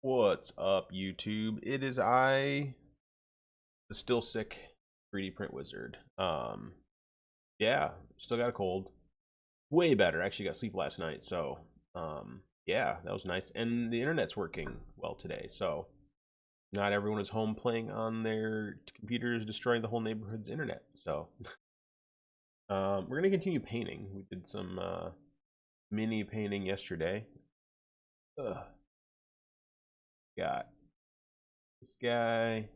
What's up, YouTube? It is I, the still sick 3D print wizard. Yeah, still got a cold. Way better. Actually got sleep last night, so yeah, that was nice. And the internet's working well today, so not everyone is home playing on their computers, destroying the whole neighborhood's internet. So we're gonna continue painting. We did some mini painting yesterday. Ugh. Got this guy,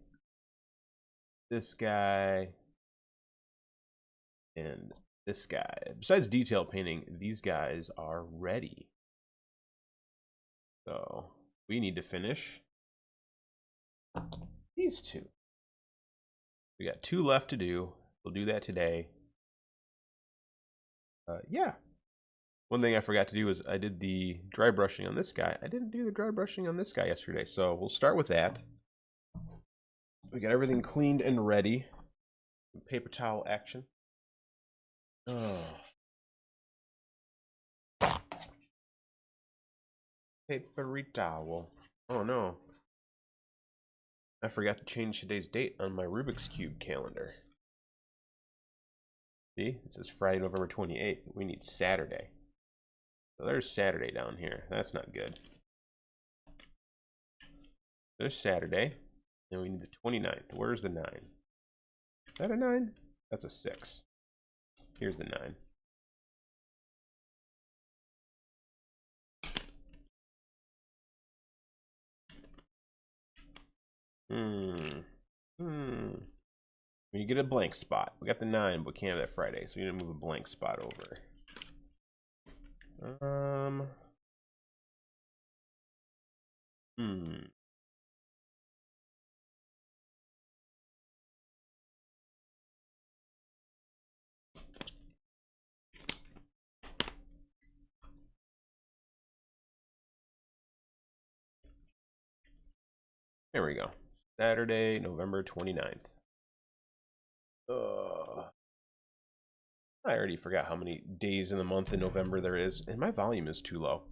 and this guy. Besides detail painting, these guys are ready. So we need to finish these two. We got two left to do. We'll do that today. Yeah. One thing I forgot to do is I did the dry brushing on this guy. I didn't do the dry brushing on this guy yesterday, so we'll start with that. We got everything cleaned and ready. Paper towel action. Oh. Papery towel. Oh no. I forgot to change today's date on my Rubik's Cube calendar. See, it says Friday, November 28th. We need Saturday. So there's Saturday down here. That's not good. There's Saturday. And we need the 29th. Where's the 9? Is that a 9? That's a 6. Here's the 9. You get a blank spot. We got the 9, but we can't have that Friday, so we need to move a blank spot over. There we go. Saturday, November 29th. I already forgot how many days in the month in November there is, and my volume is too low.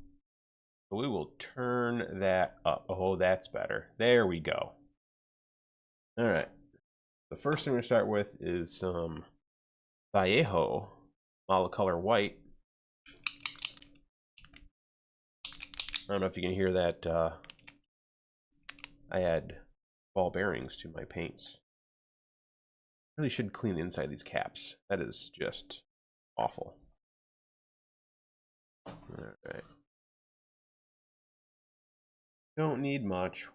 So we will turn that up. Oh, that's better. There we go. All right. The first thing we're going to start with is some Vallejo Color White. I don't know if you can hear that. I add ball bearings to my paints. Really should clean the inside of these caps. That is just awful. All right. Don't need much.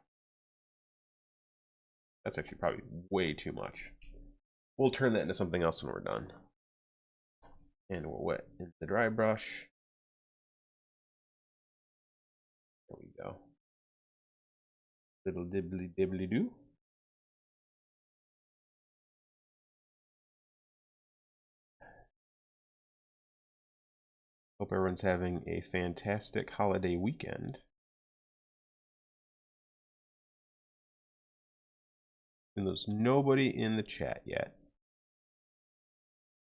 That's actually probably way too much. We'll turn that into something else when we're done. And we'll wet in the dry brush. There we go. Little dibbly dibbly do. Hope everyone's having a fantastic holiday weekend. And there's nobody in the chat yet.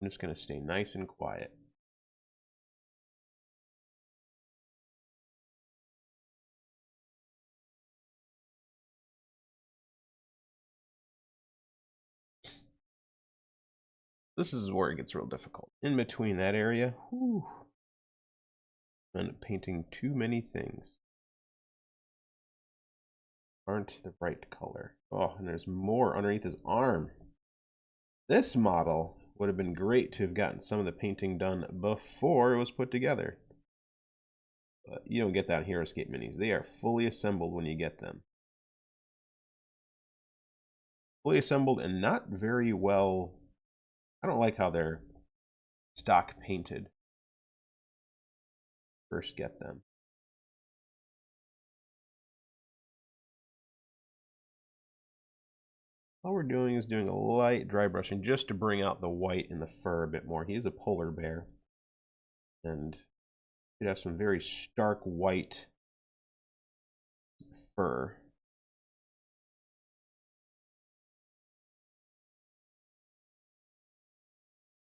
I'm just going to stay nice and quiet. This is where it gets real difficult. In between that area, whew, I end up painting too many things. Aren't the right color. Oh, and there's more underneath his arm. This model would have been great to have gotten some of the painting done before it was put together. But you don't get that in Heroscape Minis. They are fully assembled when you get them. Fully assembled and not very well. I don't like how they're stock painted. First get them. All we're doing is doing a light dry brushing just to bring out the white in the fur a bit more. He is a polar bear. And he'd have some very stark white fur.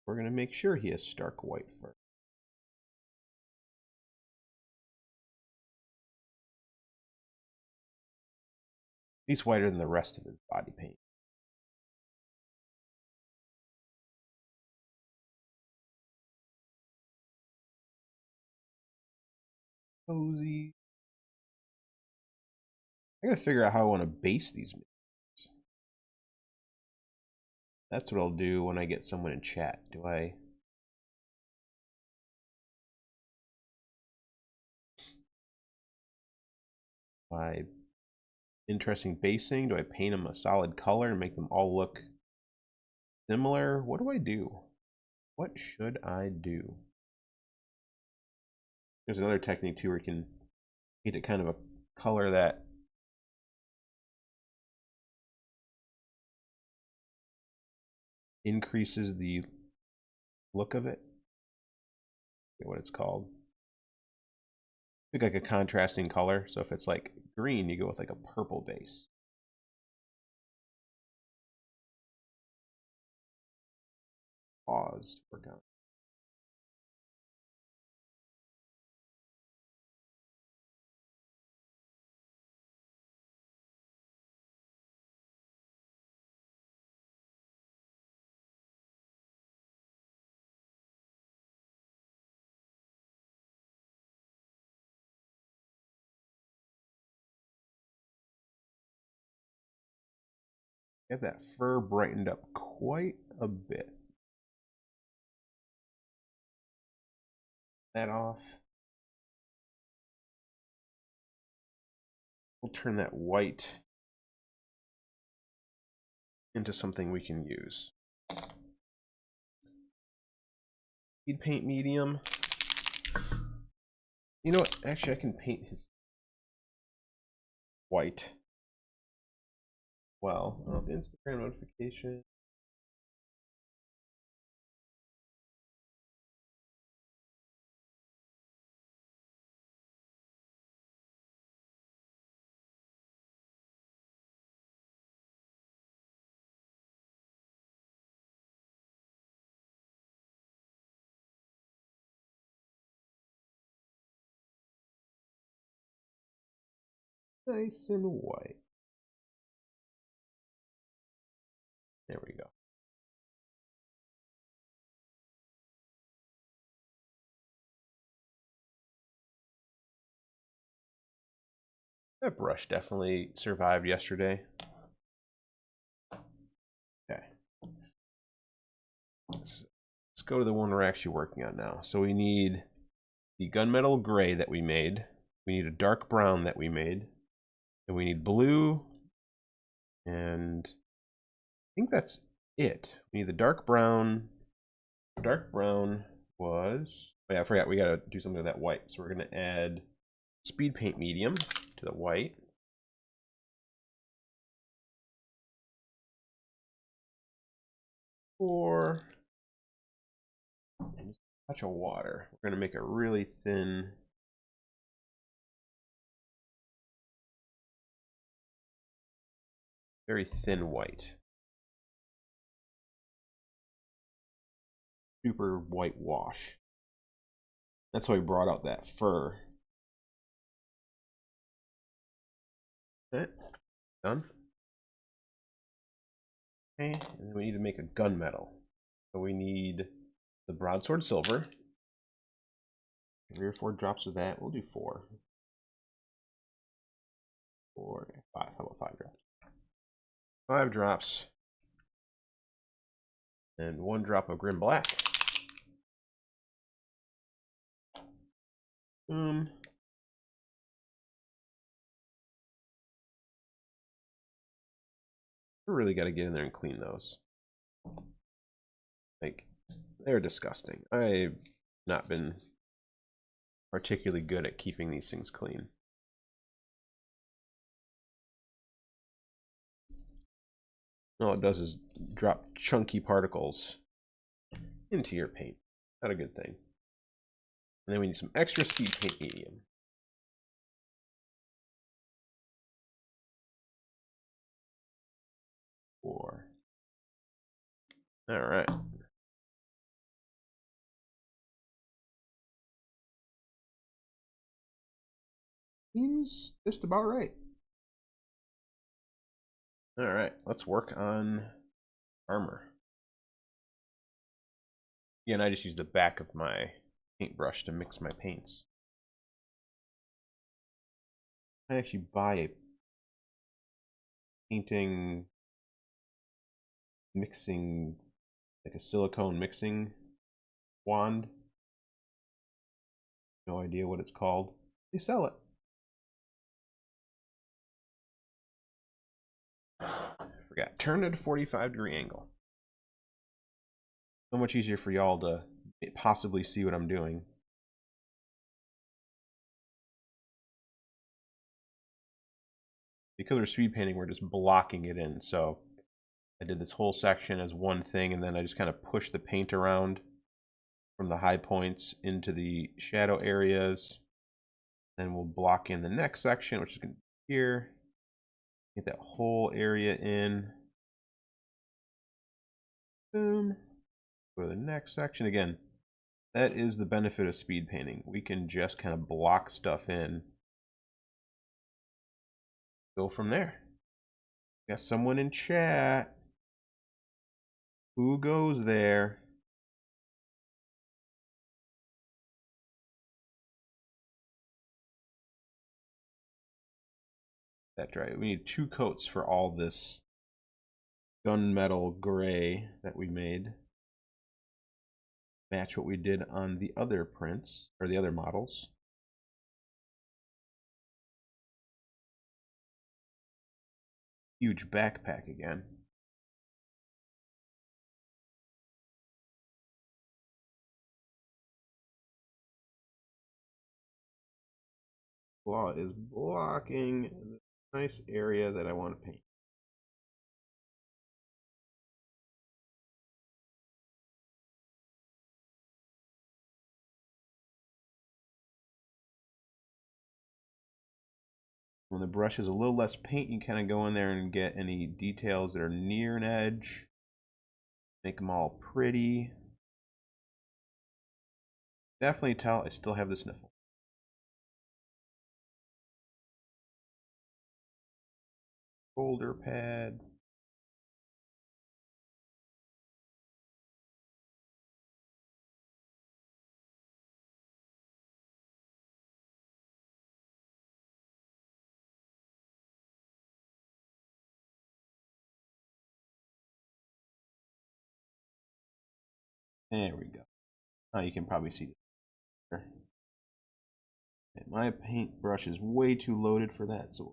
We're going to make sure he has stark white fur. least whiter than the rest of his body paint. Cozy. I gotta figure out how I want to base these. That's what I'll do when I get someone in chat. Do I interesting basing? Do I paint them a solid color and make them all look similar? What do I do? What should I do? There's another technique too where you can paint it kind of a color that increases the look of it. I forget what it's called. Pick like a contrasting color. So if it's like green, you go with like a purple base. Pause. Work out. Get that fur brightened up quite a bit. That off. We'll turn that white into something we can use. Speed paint medium. You know what? Actually, I can paint his white. Well, Instagram notification. Nice and white. There we go. That brush definitely survived yesterday. Okay. Let's go to the one we're actually working on now. So we need the gunmetal gray that we made. We need a dark brown that we made. And we need blue. And I think that's it. We need the dark brown. Dark brown was... Oh yeah, I forgot we gotta do something with that white. So we're gonna add speed paint medium to the white. And just a touch of water. We're going to make a really thin, very thin white. Super white wash. That's why we brought out that fur. Okay, done. Okay, and then we need to make a gunmetal. So we need the broadsword silver. 3 or 4 drops of that. We'll do 4. 4, 5. How about 5 drops? 5 drops. And 1 drop of grim black. We really got to get in there and clean those. Like, they're disgusting. I've not been particularly good at keeping these things clean. All it does is drop chunky particles into your paint. Not a good thing. And then we need some extra speed paint medium. All right. Seems just about right. All right, let's work on armor. Again, I just use the back of my paintbrush to mix my paints. I actually buy a painting mixing, like a silicone mixing wand. No idea what it's called. They sell it. Forgot. Turn it at a 45-degree angle. So much easier for y'all to possibly see what I'm doing. Because we're speed painting, we're just blocking it in. So I did this whole section as one thing, and then I just kind of pushed the paint around from the high points into the shadow areas. Then we'll block in the next section, which is going to be here. Get that whole area in. Boom. Go to the next section. Again, that is the benefit of speed painting. We can just kind of block stuff in. Go from there. Got someone in chat. Who goes there? That's right. We need 2 coats for all this gunmetal gray that we made. Match what we did on the other prints, or the other models. Huge backpack again. Claw is blocking the nice area that I want to paint. When the brush is a little less paint, you kind of go in there and get any details that are near an edge. Make them all pretty. Definitely tell I still have the sniffle. Shoulder pad. There we go. Now you can probably see it. My paintbrush is way too loaded for that, so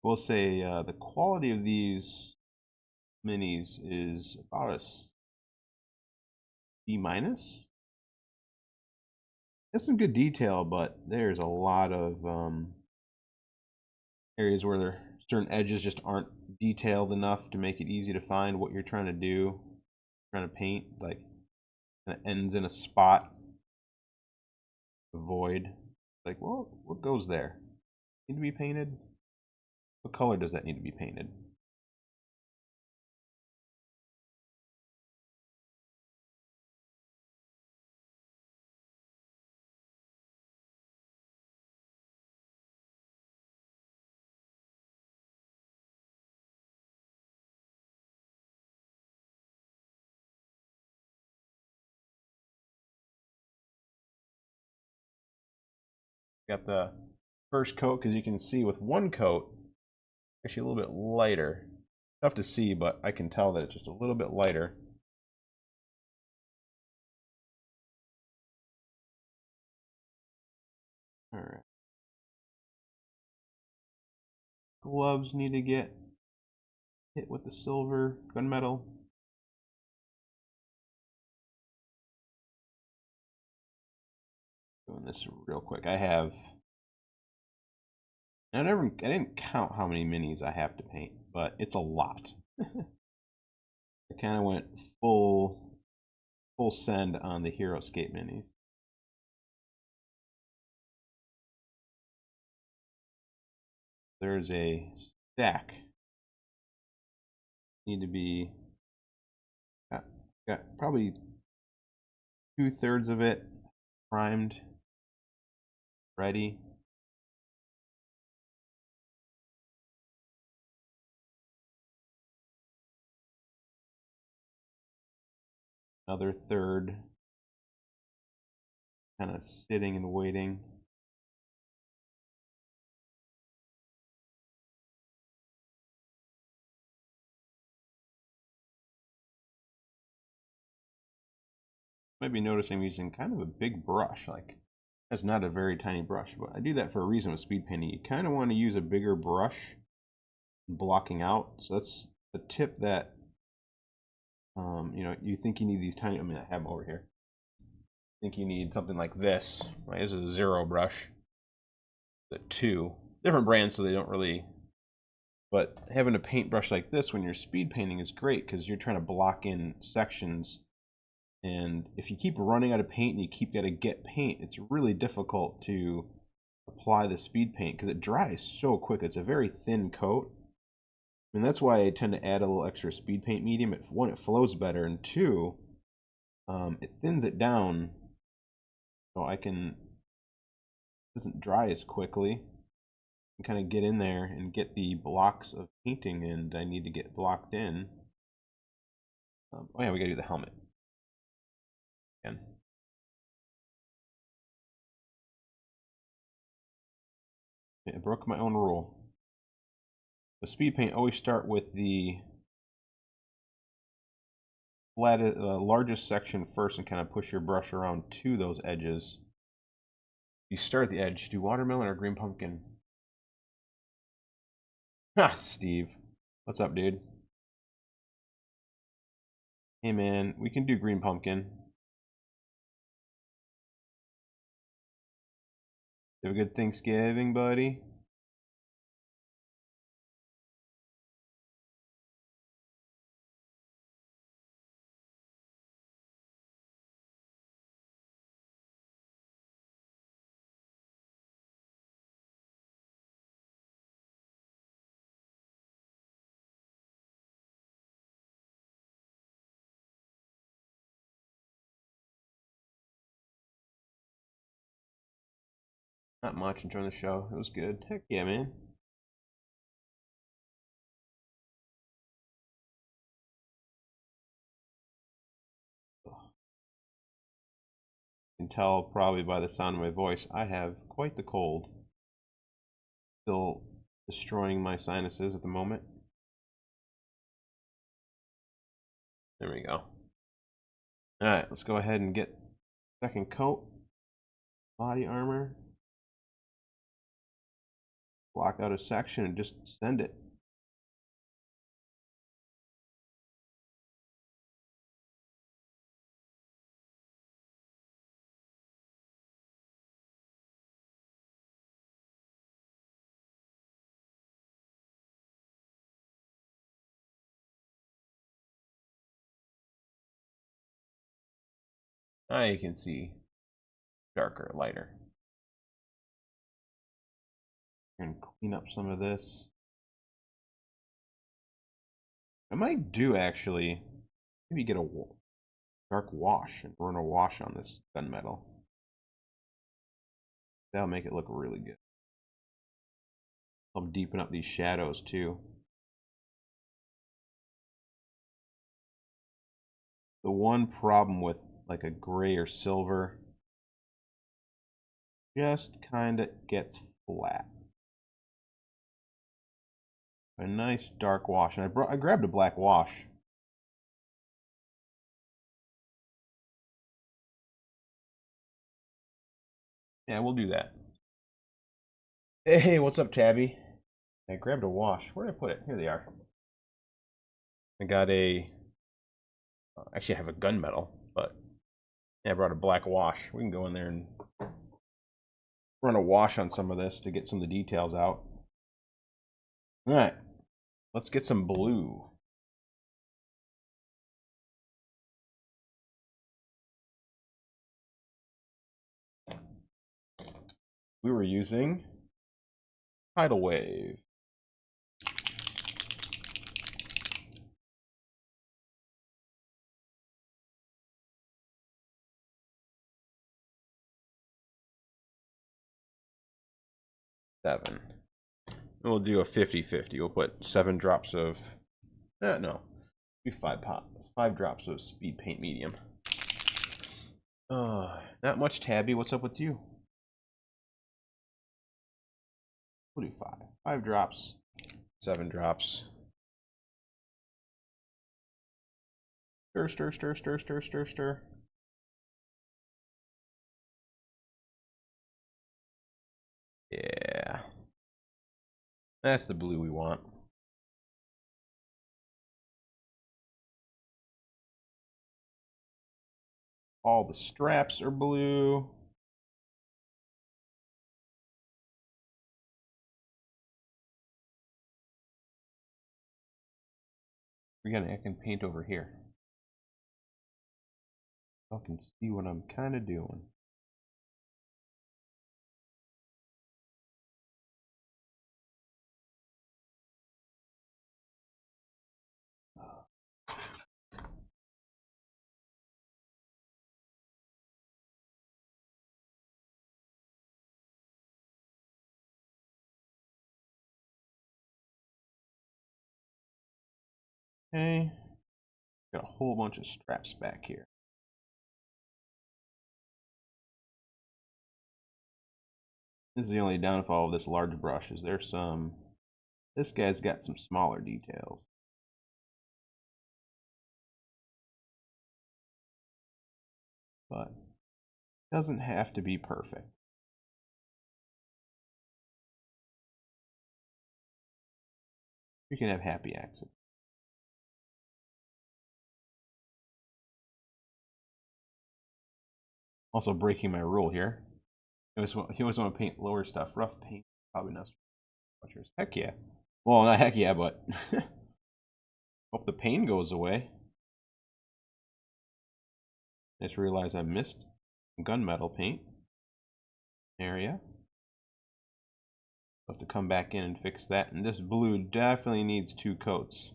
we'll say the quality of these minis is about a B minus. There's some good detail, but there's a lot of areas where certain edges just aren't detailed enough to make it easy to find what you're trying to do, trying to paint. Like, kind of ends in a spot, a void. Like, well, what goes there? Need to be painted? What color does that need to be painted? Got the first coat because you can see with one coat, actually a little bit lighter. Tough to see, but I can tell that it's just a little bit lighter. All right. Gloves need to get hit with the silver gunmetal. Doing this real quick. I have I didn't count how many minis I have to paint, but it's a lot. I kind of went full send on the Heroscape Minis. There's a stack. Need to be got probably 2/3 of it primed, ready. Another third kind of sitting and waiting. Might be noticing I'm using kind of a big brush. Like, that's not a very tiny brush, but I do that for a reason with speed painting. You kind of want to use a bigger brush blocking out. So that's a tip that you know, you think you need these tiny, I mean, I have them over here. Think you need something like this. Right, this is a 0 brush. The 2 different brands, so they don't really. But having a paintbrush like this when you're speed painting is great because you're trying to block in sections. And if you keep running out of paint and you keep got to get paint, it's really difficult to apply the speed paint because it dries so quick. It's a very thin coat. And that's why I tend to add a little extra speed paint medium. One, it flows better, and two, it thins it down so it doesn't dry as quickly. And kind of get in there and get the blocks of painting, and I need to get blocked in. Oh yeah, we gotta do the helmet again. I broke my own rule. The speed paint always start with the largest section first and kind of push your brush around to those edges. You start at the edge. Do watermelon or green pumpkin? Ha, Steve. What's up, dude? Hey, man, we can do green pumpkin. Have a good Thanksgiving, buddy. Not much. Enjoying the show. It was good. Heck yeah, man. You can tell probably by the sound of my voice, I have quite the cold. Still destroying my sinuses at the moment. There we go. Alright, let's go ahead and get second coat. Body armor. Block out a section and just send it. Now you can see darker, lighter. And clean up some of this. I might do actually, maybe get a dark wash and run a wash on this gunmetal. That'll make it look really good. I'll deepen up these shadows too. The one problem with like a gray or silver, just kind of gets flat. A nice dark wash, and I grabbed a black wash. Yeah, we'll do that. Hey, what's up, Tabby? I grabbed a wash. Where did I put it? Here they are. I got a. Actually, I have a gunmetal, but yeah, I brought a black wash. We can go in there and run a wash on some of this to get some of the details out. All right, let's get some blue. We were using tidal wave. Seven. We'll do a 50-50. We'll put 7 drops of no. Do 5 drops of speed paint medium. Not much, Tabby. What's up with you? We'll do 5. 5 drops. 7 drops. Stir, stir, stir, stir, stir, stir, stir. Yeah. That's the blue we want. All the straps are blue. I can paint over here. I can see what I'm kind of doing. Okay. Got a whole bunch of straps back here. This is the only downfall of this large brush, is there's some... This guy's got some smaller details. But it doesn't have to be perfect. You can have happy accidents. Also breaking my rule here. He always want to paint lower stuff. Rough paint, probably not. Heck yeah. Well, not heck yeah, but hope the pain goes away. I just realized I missed gunmetal paint area. I'll have to come back in and fix that. And this blue definitely needs 2 coats.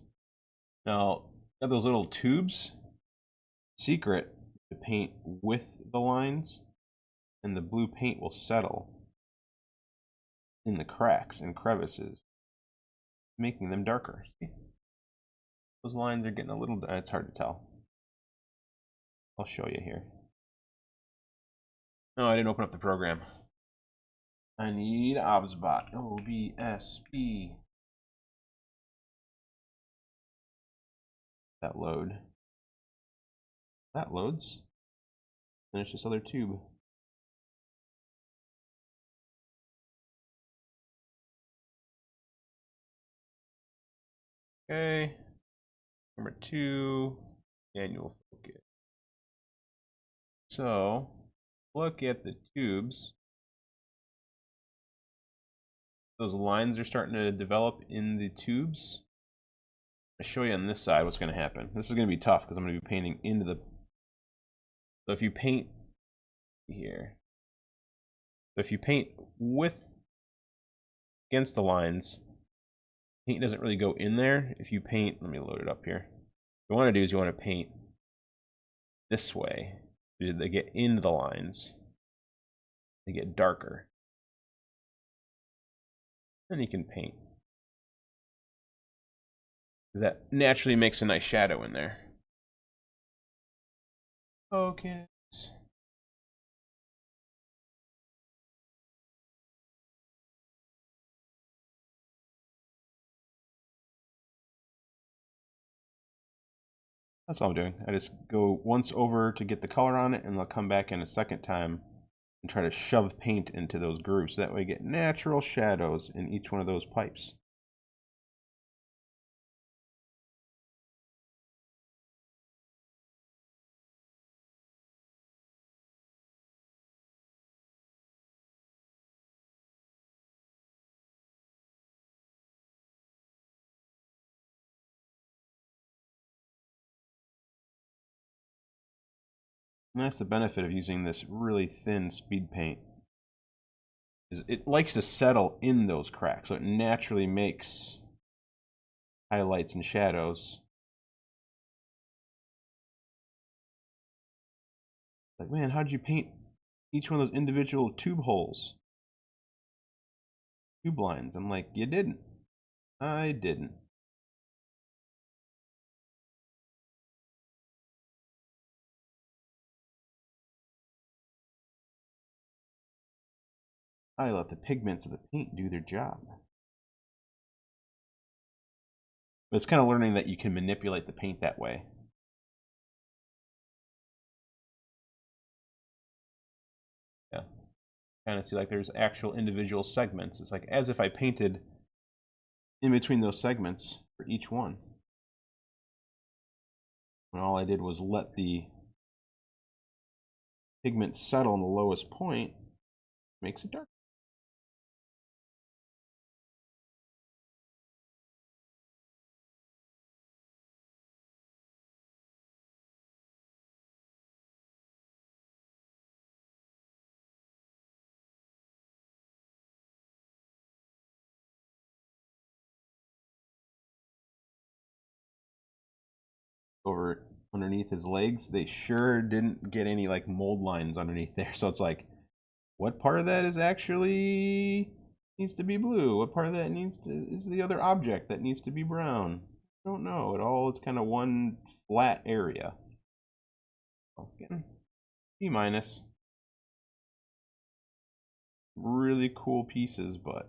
Now, got those little tubes. Secret to paint with the lines, and the blue paint will settle in the cracks and crevices, making them darker. See? Those lines are getting a little... It's hard to tell. I'll show you here. No, I didn't open up the program. I need OBSBot. OBSB. That load. That loads. Finish this other tube. Okay. Number 2. Manual focus. So, look at the tubes. Those lines are starting to develop in the tubes. I'll show you on this side what's going to happen. This is going to be tough because I'm going to be painting into the... So if you paint here, so if you paint against the lines, paint doesn't really go in there. If you paint, let me load it up here. What you want to do is you want to paint this way. They get into the lines. They get darker. Then you can paint. Because that naturally makes a nice shadow in there. Focus. That's all I'm doing. I just go once over to get the color on it, and I'll come back in a second time and try to shove paint into those grooves. So that way I get natural shadows in each one of those pipes. And that's the benefit of using this really thin speed paint. Is it likes to settle in those cracks, so it naturally makes highlights and shadows. Like, man, how'd you paint each one of those individual tube holes? Tube lines. I'm like, you didn't. I didn't. I let the pigments of the paint do their job. But it's kind of learning that you can manipulate the paint that way. Yeah. Kind of see like there's actual individual segments. It's like as if I painted in between those segments for each one. And all I did was let the pigment settle on the lowest point, makes it dark. Over underneath his legs, they sure didn't get any like mold lines underneath there. So it's like, what part of that is actually needs to be blue? What part of that is the other object that needs to be brown? I don't know at all. It's kind of one flat area. Again, B minus. Really cool pieces, but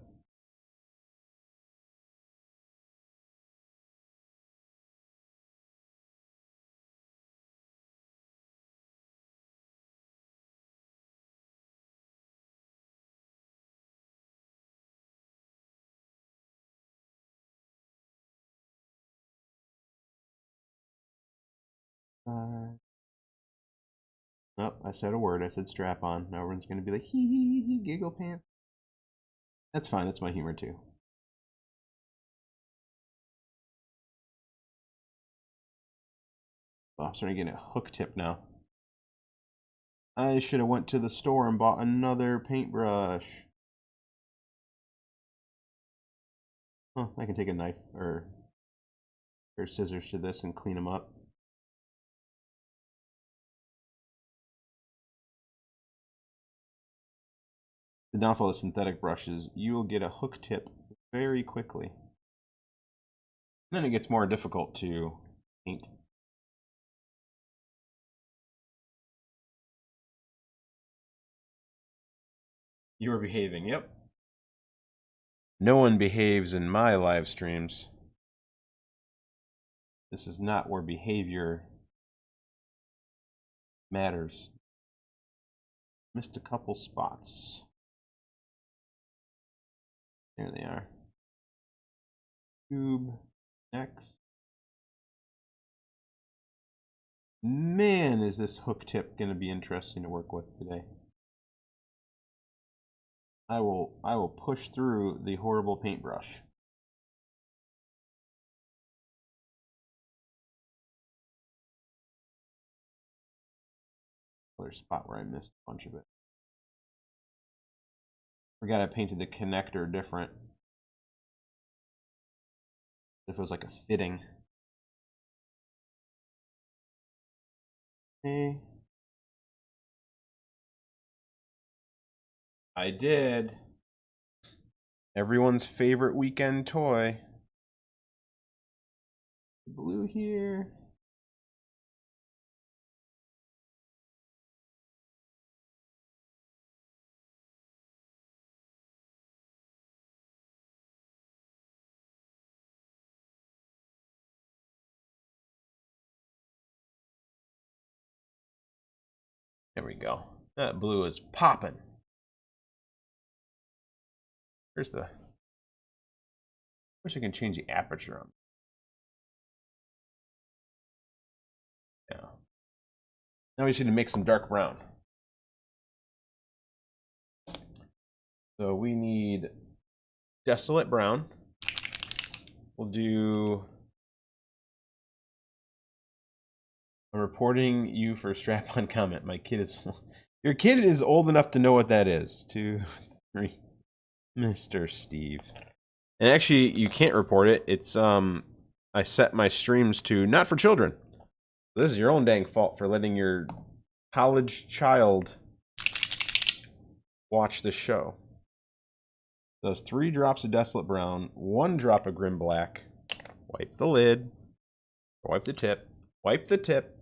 nope, I said a word. I said strap on. Now everyone's gonna be like, hee, giggle pants. That's fine. That's my humor too. Oh, I'm starting to get a hook tip now. I should have went to the store and bought another paintbrush. Oh, I can take a knife or scissors to this and clean them up. The downfall of synthetic brushes, you will get a hook tip very quickly. Then it gets more difficult to paint. You are behaving, yep. No one behaves in my live streams. This is not where behavior matters. Missed a couple spots. There they are. Tube. Next. Man, is this hook tip going to be interesting to work with today. I will push through the horrible paintbrush. Another spot where I missed a bunch of it. Forgot I painted the connector different. If it was like a fitting. Okay. I did. Everyone's favorite weekend toy. Blue here. There we go. That blue is popping. Here's the... Wish I can change the aperture on. Yeah. Now we just need to make some dark brown. So we need desolate brown. We'll do... I'm reporting you for strap-on comment. My kid is... Your kid is old enough to know what that is. 2, 3. Mr. Steve. And actually, you can't report it. It's, I set my streams to not for children. This is your own dang fault for letting your college child watch this show. Those 3 drops of Desolate Brown, 1 drop of Grim Black. Wipe the lid. Wipe the tip. Wipe the tip.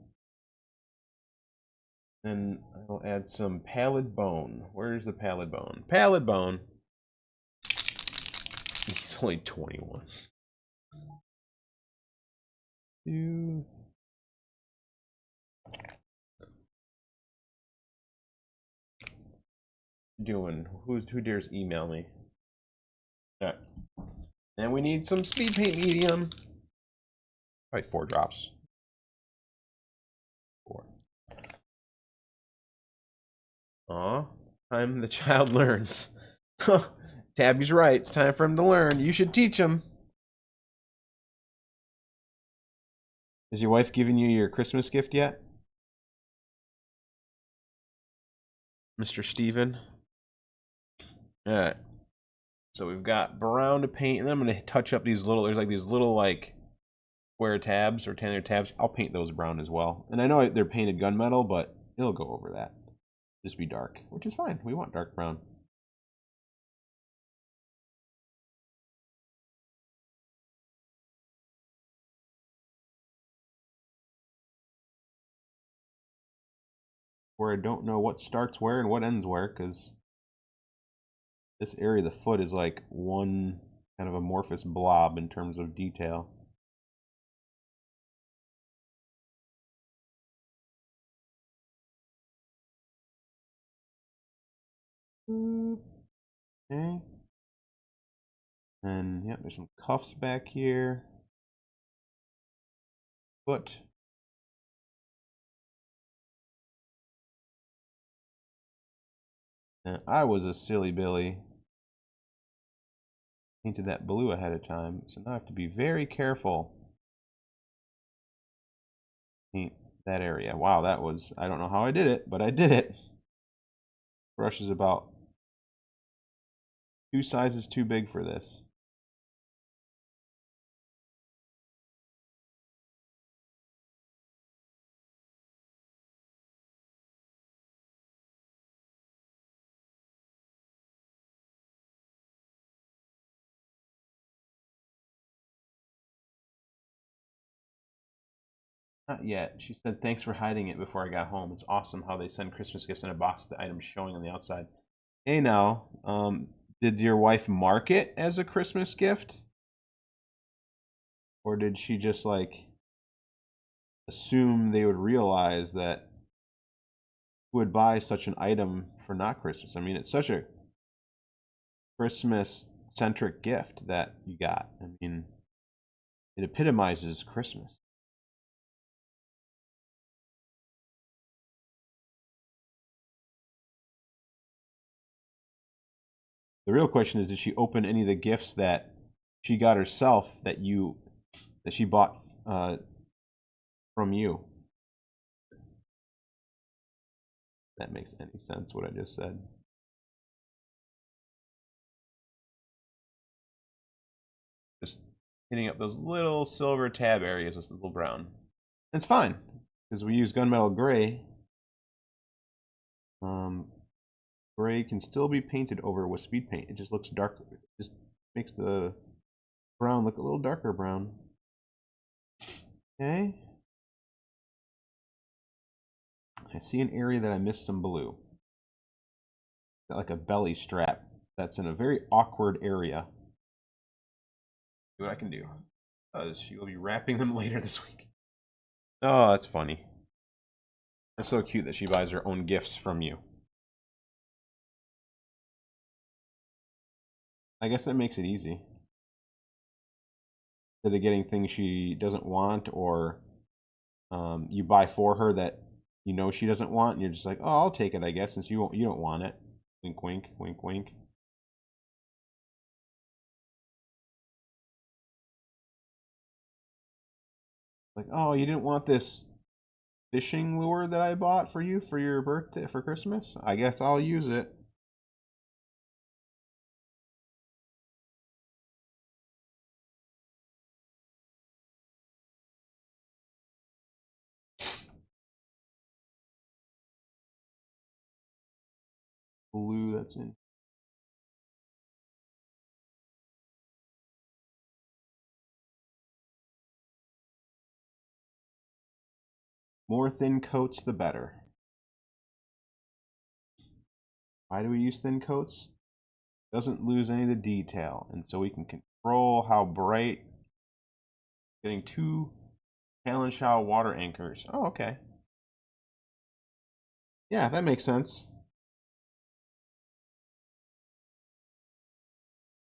Then I'll add some Pallid Bone. Where's the Pallid Bone? Pallid Bone. He's only 21. 2. Doing? Who dares email me? Alright. And we need some speed paint medium. Probably 4 drops. 4. Aw, time the child learns. Tabby's right. It's time for him to learn. You should teach him. Has your wife given you your Christmas gift yet? Mr. Steven? Alright. So we've got brown to paint, and then I'm going to touch up these little, there's like these little like square tabs or rectangular tabs. I'll paint those brown as well. And I know they're painted gunmetal, but it'll go over that. Just be dark, which is fine. We want dark brown. Where I don't know what starts where and what ends where, because this area of the foot is like one kind of amorphous blob in terms of detail. Okay. And yeah, there's some cuffs back here. Foot. And I was a silly Billy. Painted that blue ahead of time, so now I have to be very careful. Paint that area. Wow, that was, I don't know how I did it, but I did it. Brush is about 2 sizes too big for this. Not yet. She said, thanks for hiding it before I got home. It's awesome how they send Christmas gifts in a box with the items showing on the outside. Hey now, did your wife mark it as a Christmas gift? Or did she just like assume they would realize that who would buy such an item for not Christmas? I mean, it's such a Christmas-centric gift that you got. I mean, it epitomizes Christmas. The real question is, did she open any of the gifts that she got herself that she bought from you? That makes any sense, what I just said. Just hitting up those little silver tab areas with the little brown. It's fine, because we use gunmetal gray. Gray can still be painted over with speed paint. It just looks darker. It just makes the brown look a little darker brown. Okay. I see an area that I missed some blue. Got like a belly strap that's in a very awkward area. See what I can do. She will be wrapping them later this week. Oh, that's funny. That's so cute that she buys her own gifts from you. I guess that makes it easy. Instead of getting things she doesn't want, or you buy for her that you know she doesn't want, and you're just like, oh, I'll take it, I guess, since you don't want it. Wink, wink, wink, wink. Like, oh, you didn't want this fishing lure that I bought for you for your birthday for Christmas. I guess I'll use it. Blue that's in. More thin coats, the better. Why do we use thin coats? Doesn't lose any of the detail, and so we can control how bright. Getting 2 Talon Shao water anchors. Oh, okay. Yeah, that makes sense.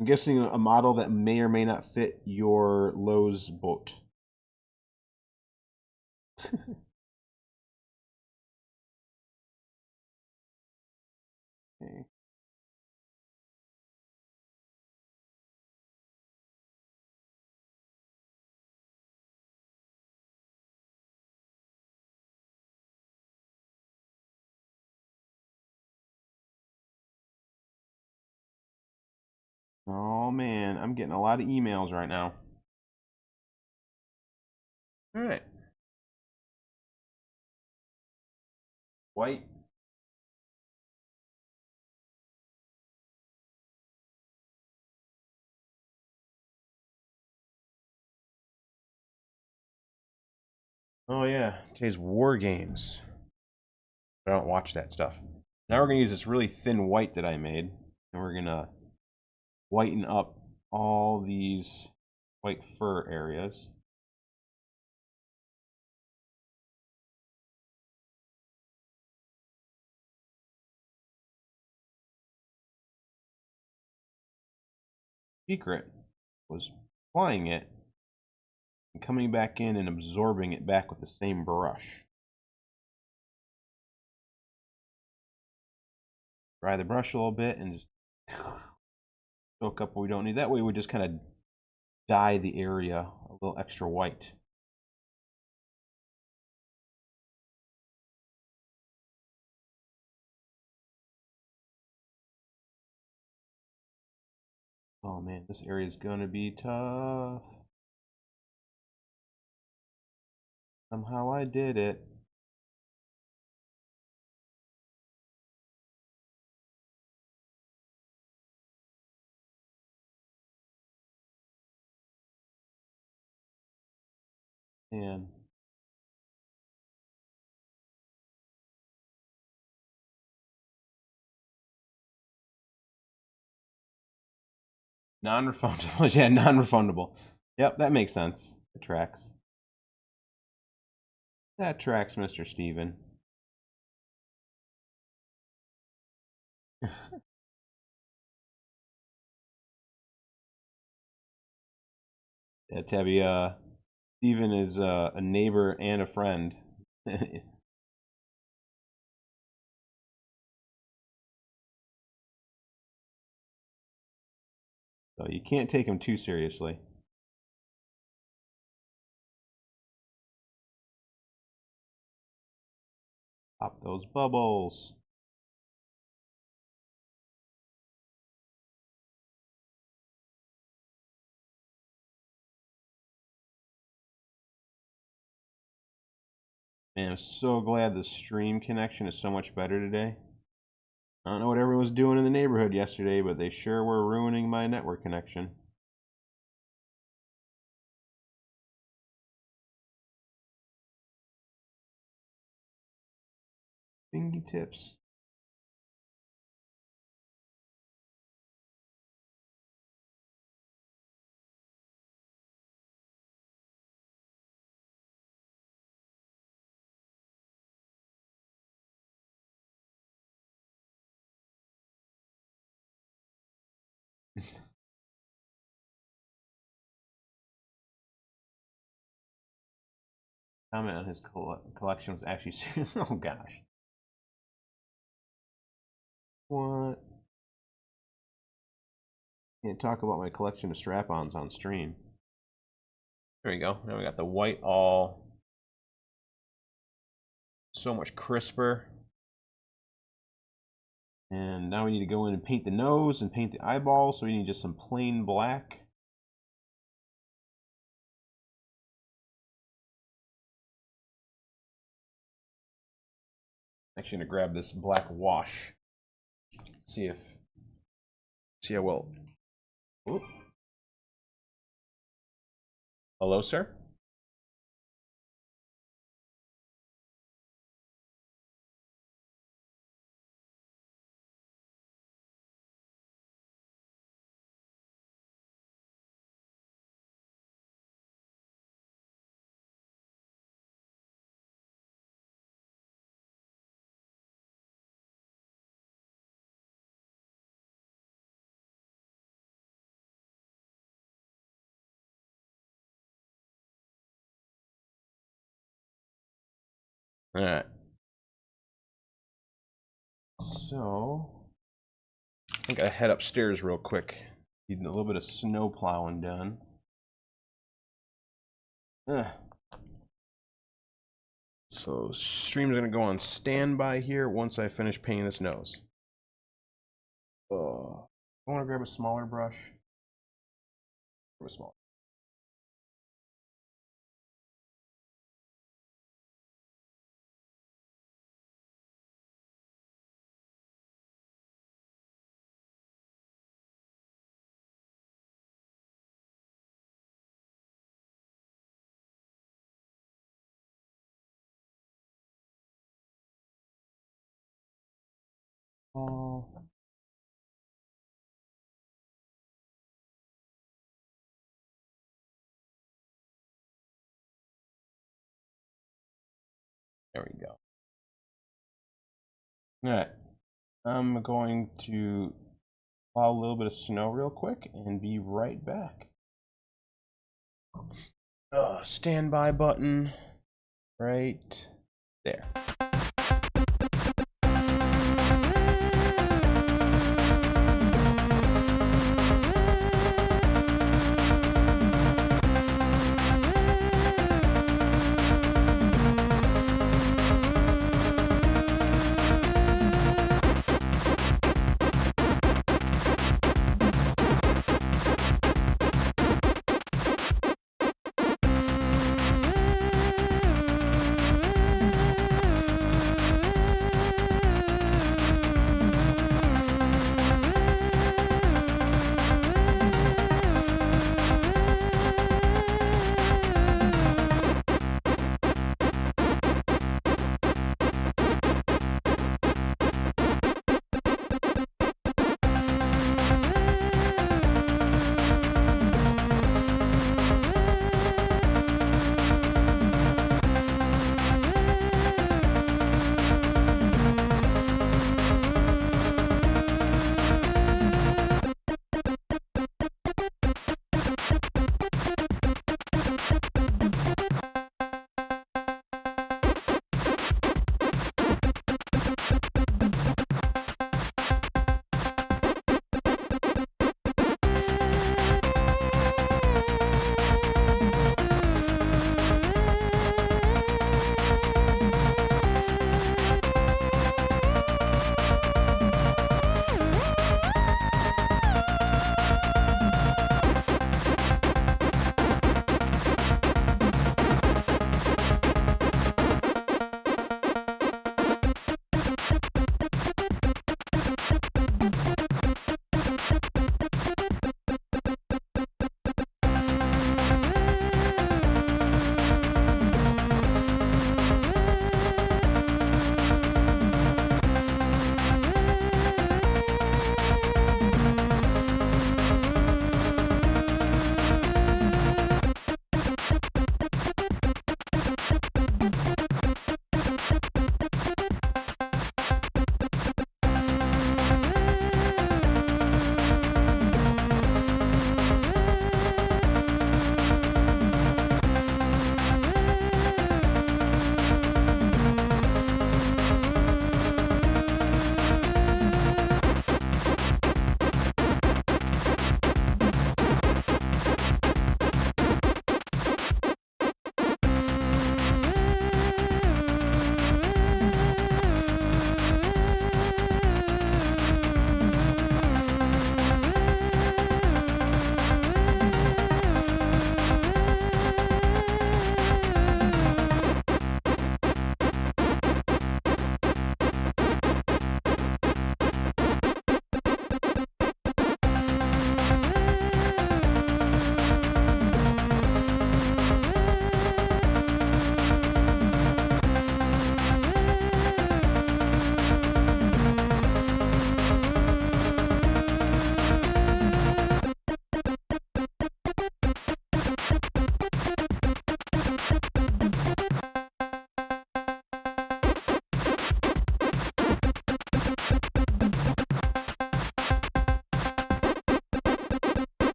I'm guessing a model that may or may not fit your Lowe's boat. Okay. Oh man, I'm getting a lot of emails right now. All right. White. Oh yeah, today's War Games. I don't watch that stuff. Now we're gonna use this really thin white that I made, and we're gonna whiten up all these white fur areas. Secret was applying it and coming back in and absorbing it back with the same brush. Dry the brush a little bit and just soak up what we don't need. That way we just kind of dye the area a little extra white. Oh man, this area is gonna be tough. Somehow I did it. And non-refundable. Yeah, non-refundable. Yep, that makes sense. It tracks. That tracks, Mr. Steven. Yeah, Tabby, Steven is a neighbor and a friend. So you can't take him too seriously. Pop those bubbles. Man, I'm so glad the stream connection is so much better today. I don't know what everyone was doing in the neighborhood yesterday, but they sure were ruining my network connection. Fingertips. Comment on his collection was actually oh gosh. What? Can't talk about my collection of strap-ons on stream. There we go. Now we got the white all so much crisper. And now we need to go in and paint the nose and paint the eyeballs, so we need just some plain black. Actually gonna grab this black wash. See how well. Oop. Hello, sir? Alright. So, I think I head upstairs real quick. Need a little bit of snow plowing done. So, stream's gonna go on standby here once I finish painting this nose. I want to grab a smaller brush. Grab a small. There we go. Alright. I'm going to plow a little bit of snow real quick and be right back. Standby button right there.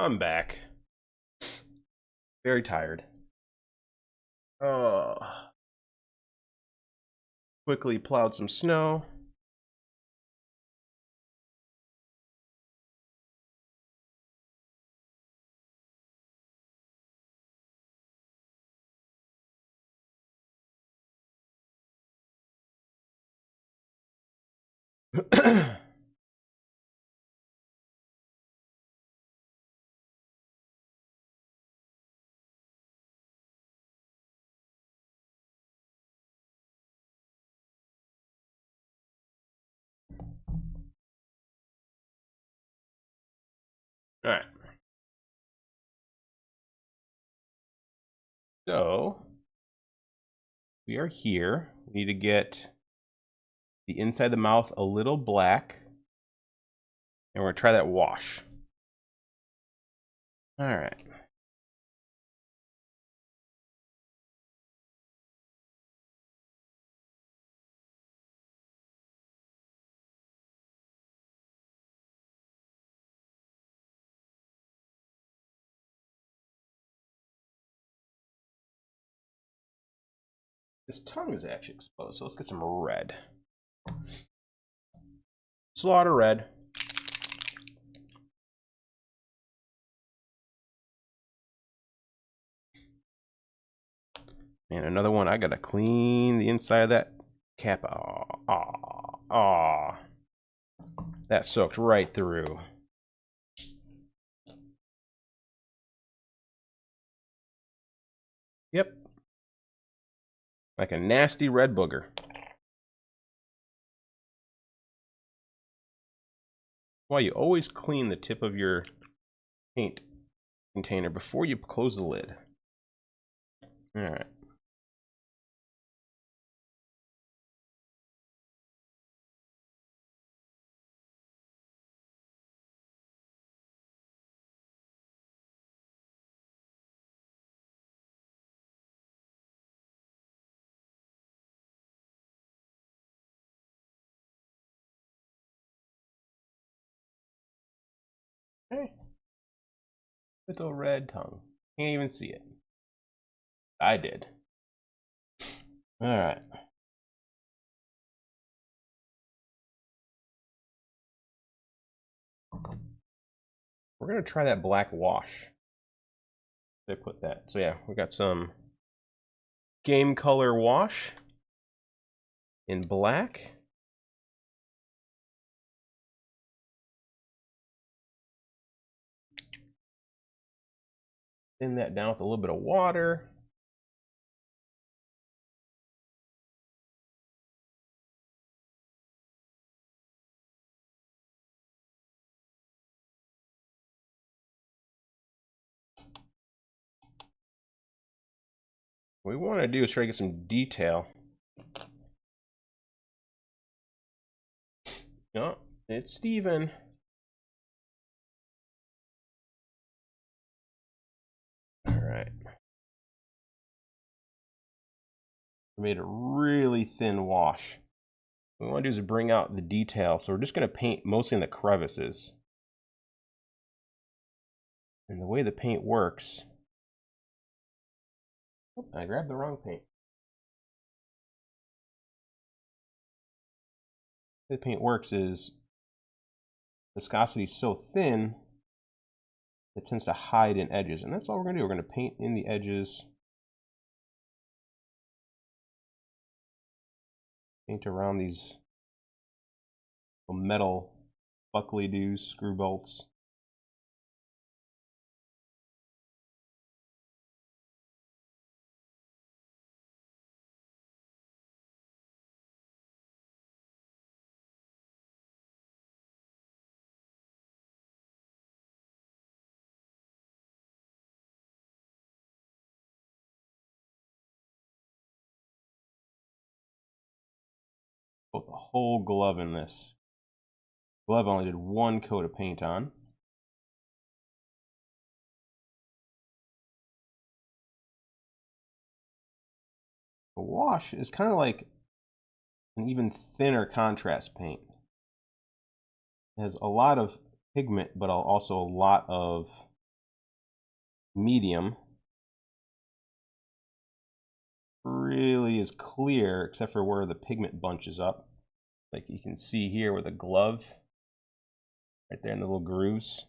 I'm back. Very tired. Oh. Quickly plowed some snow. All right. So we are here. We need to get the inside of the mouth a little black. And we're going to try that wash. All right. His tongue is actually exposed, so let's get some red. Slaughter red. And another one, I gotta clean the inside of that cap. Aw. That soaked right through. Yep. Like a nasty red booger. Why you always clean the tip of your paint container before you close the lid. Alright. Hey. Little red tongue. Can't even see it. I did. Alright. We're gonna try that black wash. They put that. So yeah, we got some game color wash in black. Thin that down with a little bit of water. What we want to do is try to get some detail. No, it's Steven. Alright. We made a really thin wash. What we want to do is bring out the detail, so we're just going to paint mostly in the crevices. And the way the paint works... Oh, I grabbed the wrong paint. The way the paint works is viscosity is so thin it tends to hide in edges, and that's all we're going to do. We're going to paint in the edges. Paint around these metal buckly-doos, screw bolts. Put the whole glove in this. Glove only did one coat of paint on. The wash is kind of like an even thinner contrast paint. It has a lot of pigment, but also a lot of medium really is clear, except for where the pigment bunches up. Like you can see here with the glove, right there in the little grooves,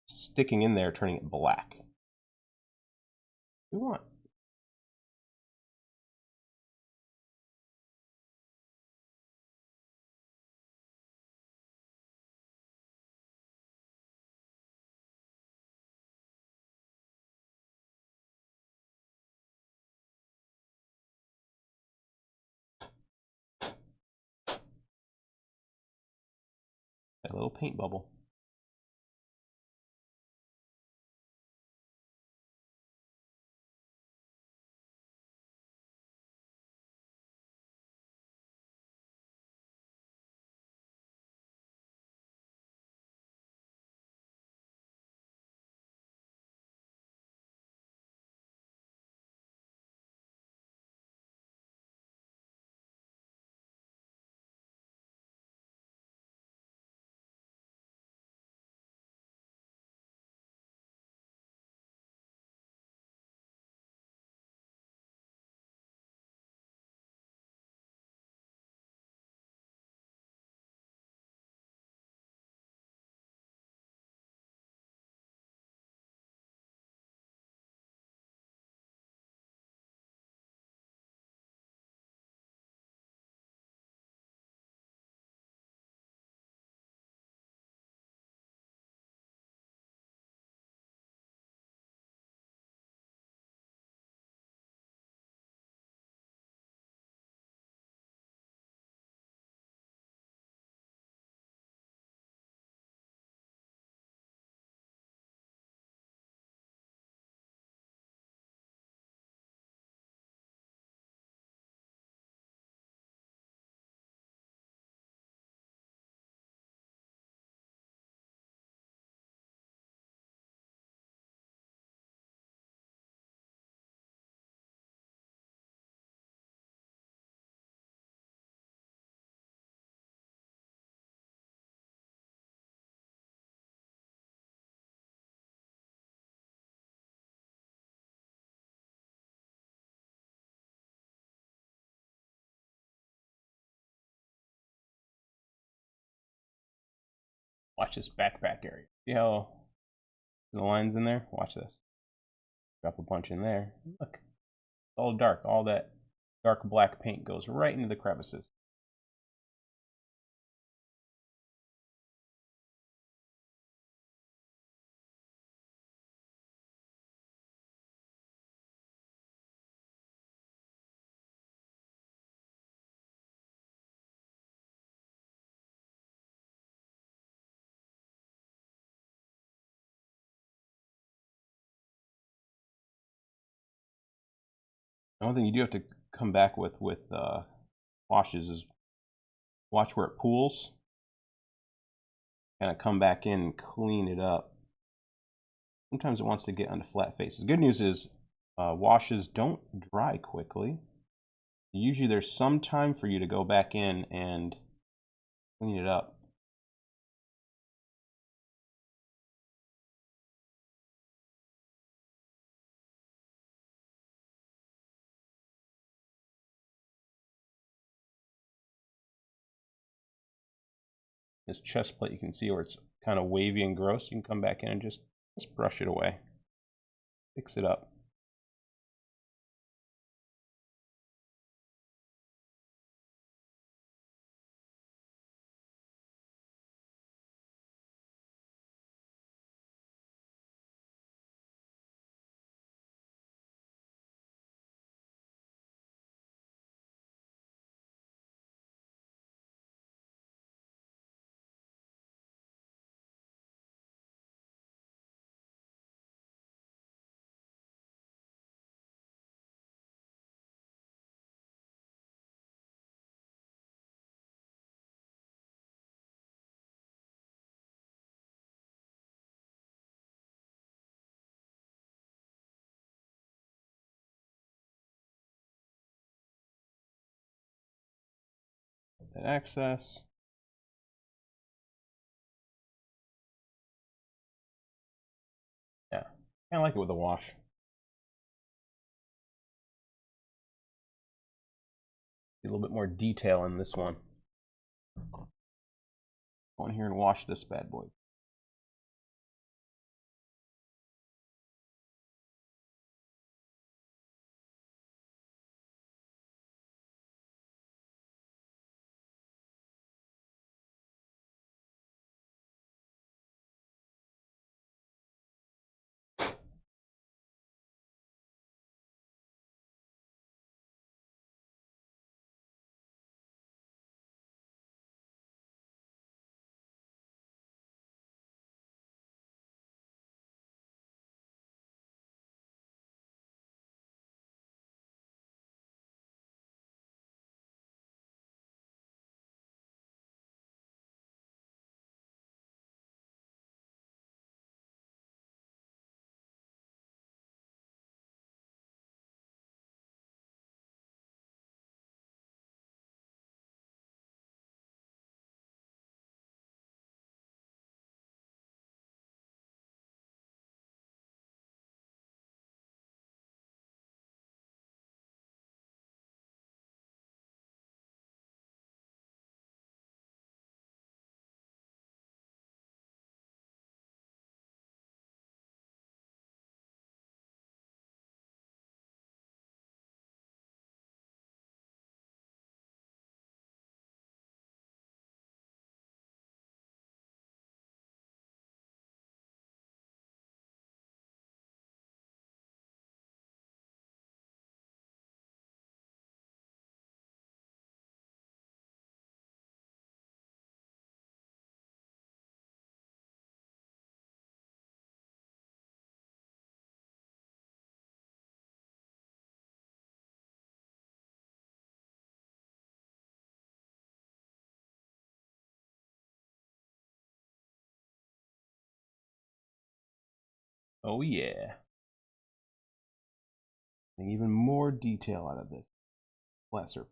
sticking in there, turning it black. We want. That little paint bubble. Watch this backpack area. See how the lines in there? Watch this. Drop a bunch in there. Look, it's all dark. All that dark black paint goes right into the crevices. One thing you do have to come back with washes is watch where it pools. Kind of come back in and clean it up. Sometimes it wants to get onto flat faces. Good news is washes don't dry quickly. Usually there's some time for you to go back in and clean it up. This chest plate, you can see where it's kind of wavy and gross. You can come back in and just brush it away. Fix it up. That access. Yeah. I like it with a wash. A little bit more detail in this one. Go in here and wash this bad boy. Oh yeah. And even more detail out of this. Lesser.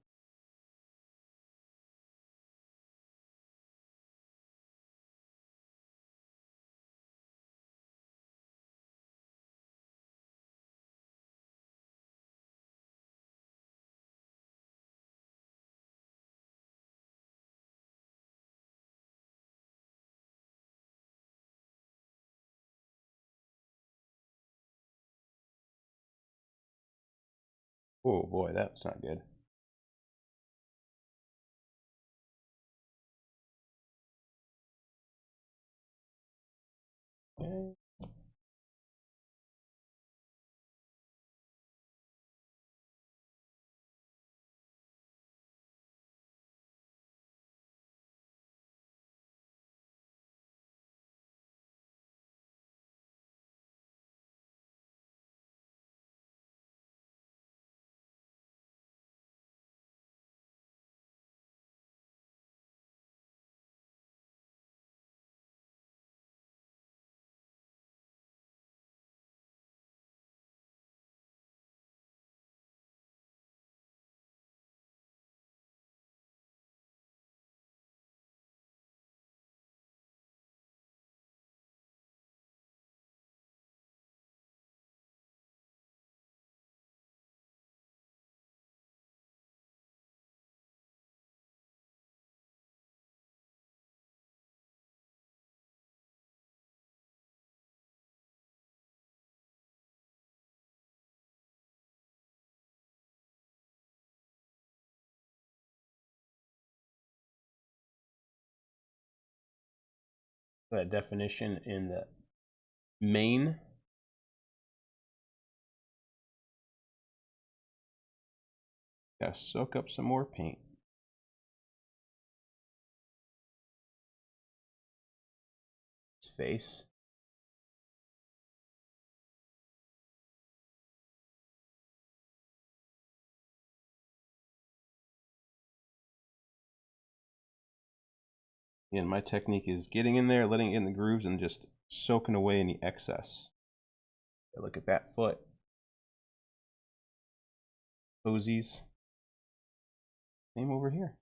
Oh boy, that's not good. Okay. That definition in the main. Gotta soak up some more paint. His face. Again, my technique is getting in there, letting it in the grooves, and just soaking away any excess. Look at that foot. Posies. Same over here.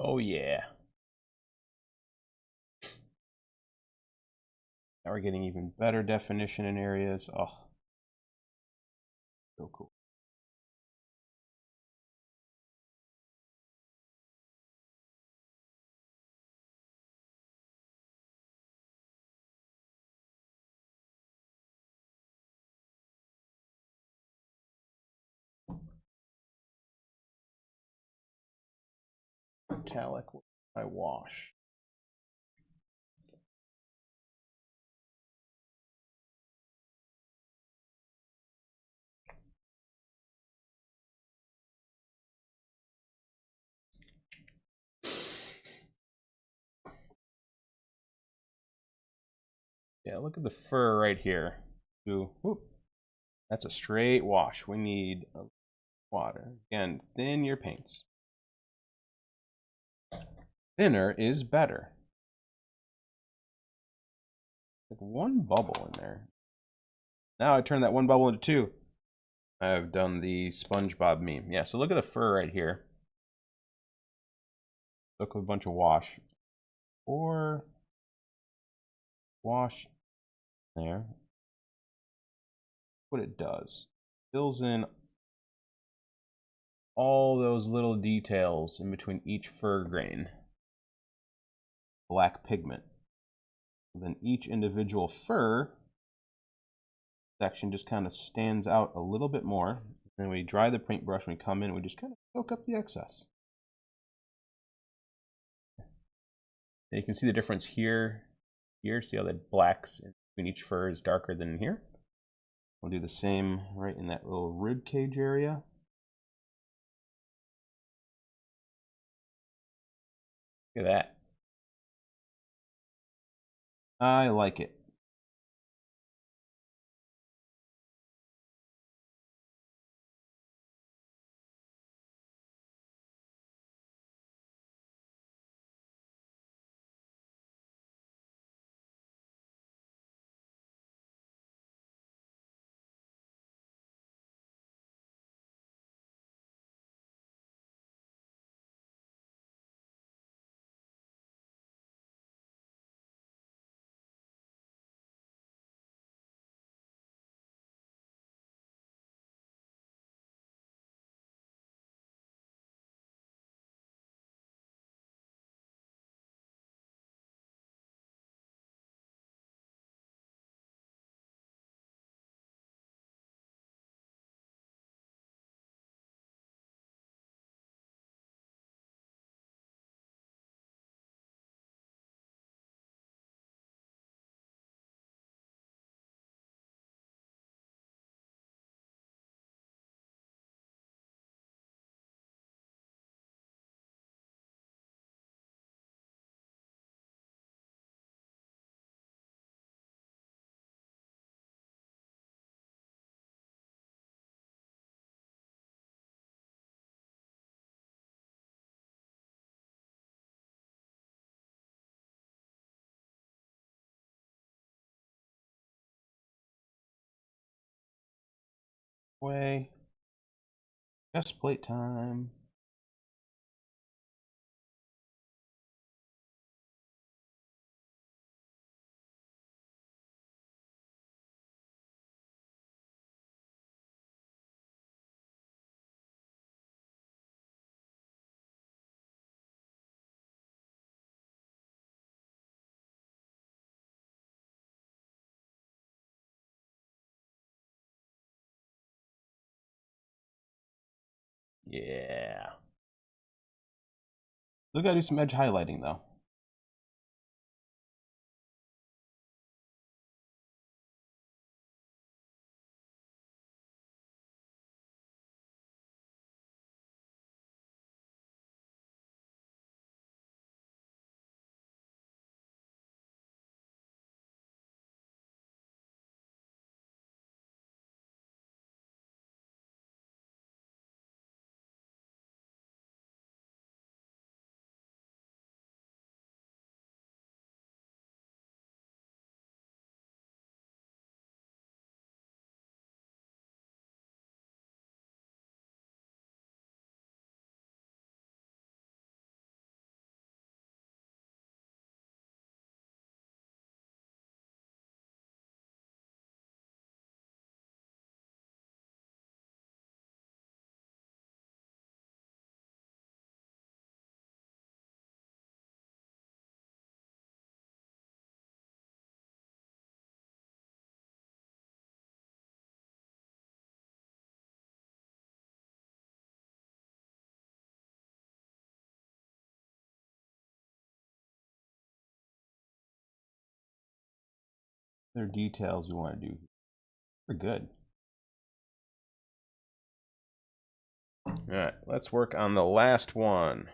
Oh yeah. Now we're getting even better definition in areas. Oh, so cool. Metallic with my wash. Yeah, look at the fur right here. Ooh, whoop. That's a straight wash. We need water. Again, thin your paints. Thinner is better. Like one bubble in there. Now I turn that one bubble into two. I've done the SpongeBob meme. Yeah, so look at the fur right here. Look with a bunch of wash. Or wash there. What it does. Fills in all those little details in between each fur grain. Black pigment. And then each individual fur section just kind of stands out a little bit more. Then we dry the paintbrush when we come in, we just kind of soak up the excess. And you can see the difference here. See how the blacks in each fur is darker than here? We'll do the same right in that little rib cage area. Look at that. I like it. Way. Chest plate time. Yeah. We gotta do some edge highlighting though. Other details we want to do. We're good. Alright, let's work on the last one.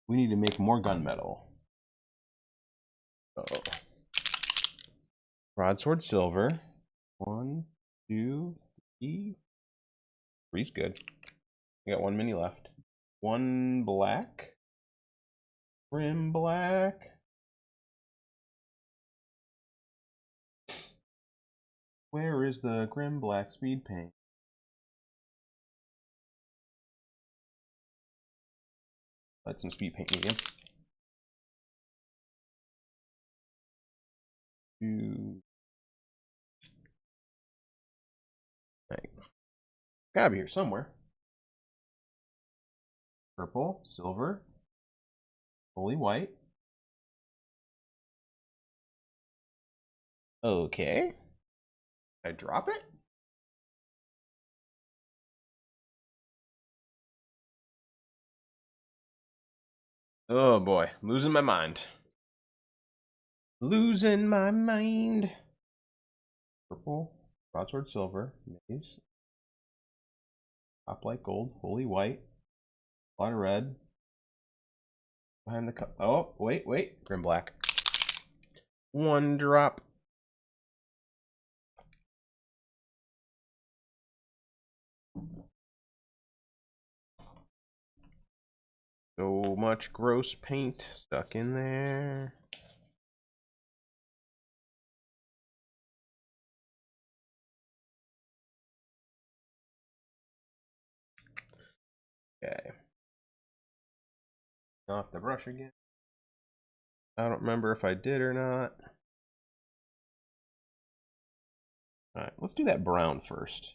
We need to make more gunmetal. Uh-oh. Broadsword silver. 1, 2, 3. 3's good. We got 1 mini left. 1 black. Grim black. Where is the Grim Black speed paint? That's some speed paint medium. 2. Right. Gotta be here somewhere. Purple, silver, holy white. Okay. I drop it? Oh boy, losing my mind. Losing my mind. Purple, broadsword silver, maze. Top light gold, holy white, a lot of red. Behind the cup. Oh, wait. Grim black. 1 drop. So much gross paint stuck in there. Okay. Off the brush again. I don't remember if I did or not. Alright, let's do that brown first.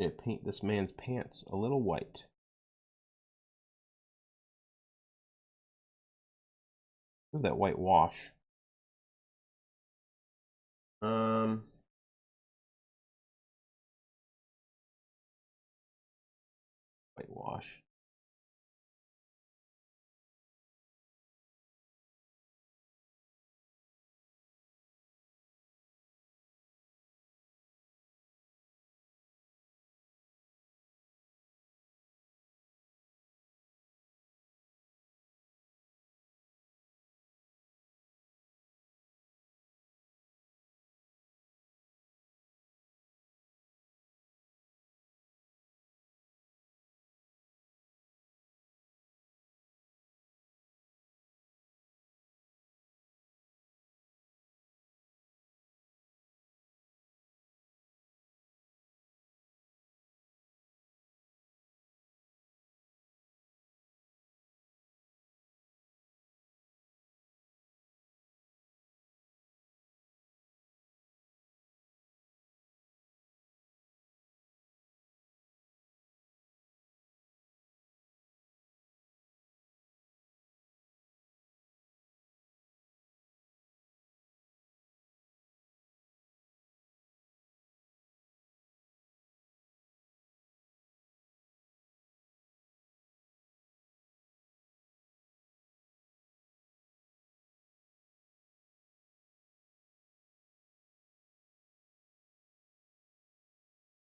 Yeah, paint this man's pants a little white. Look at that white wash. White wash.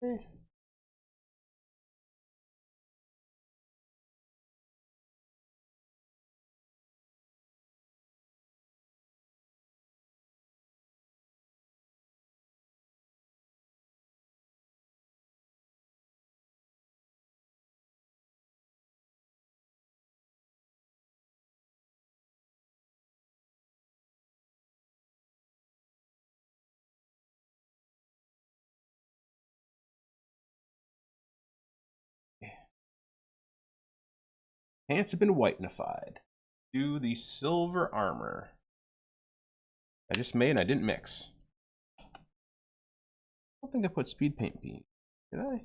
Eh. Pants have been whitenified. Do the silver armor. I just made and I didn't mix. I don't think I put speed paint bead. Did I?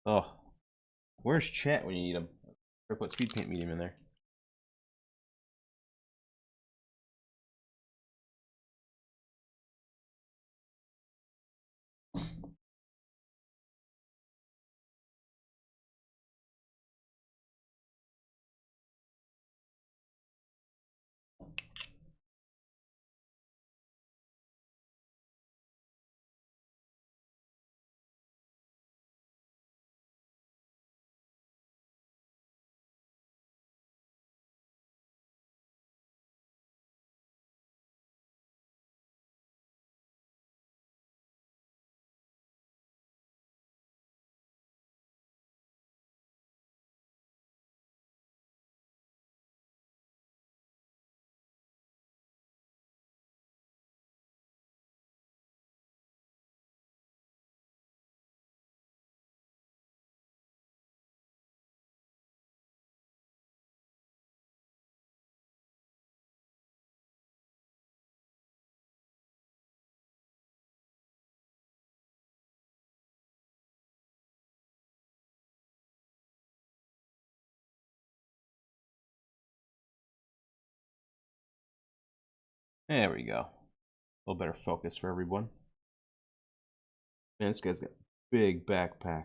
Oh. Where's chat when you need them? Or put speed paint medium in there. There we go. A little better focus for everyone. Man, this guy's got a big backpack.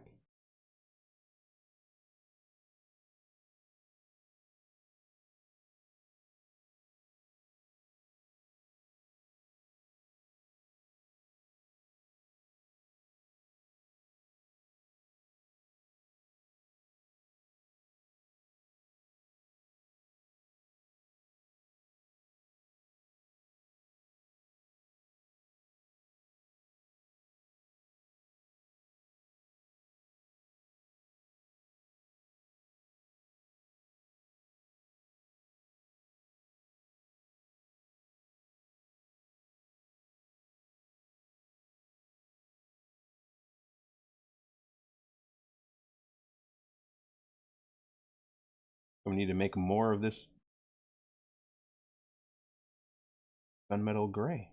We need to make more of this gunmetal gray.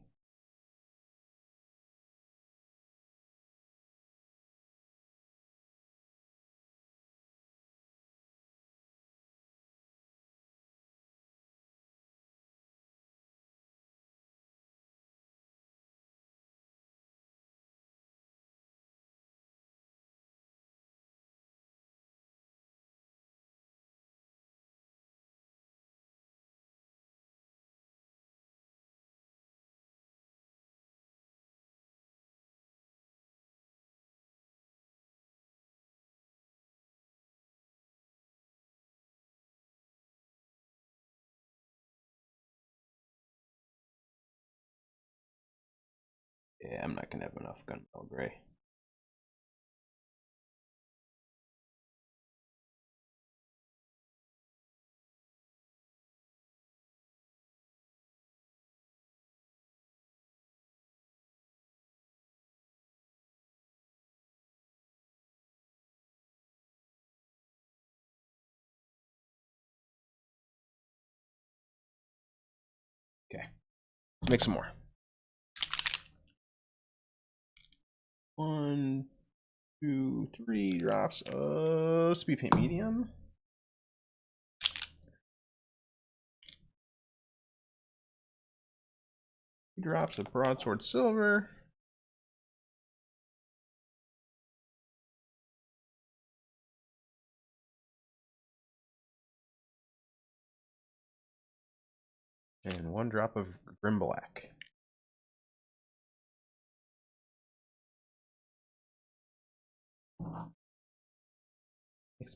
Yeah, I'm not gonna have enough gunmetal gray. Okay, let's make some more. 1, 2, 3 drops of speed paint medium. Drops of broadsword silver. And 1 drop of grim black. Mix.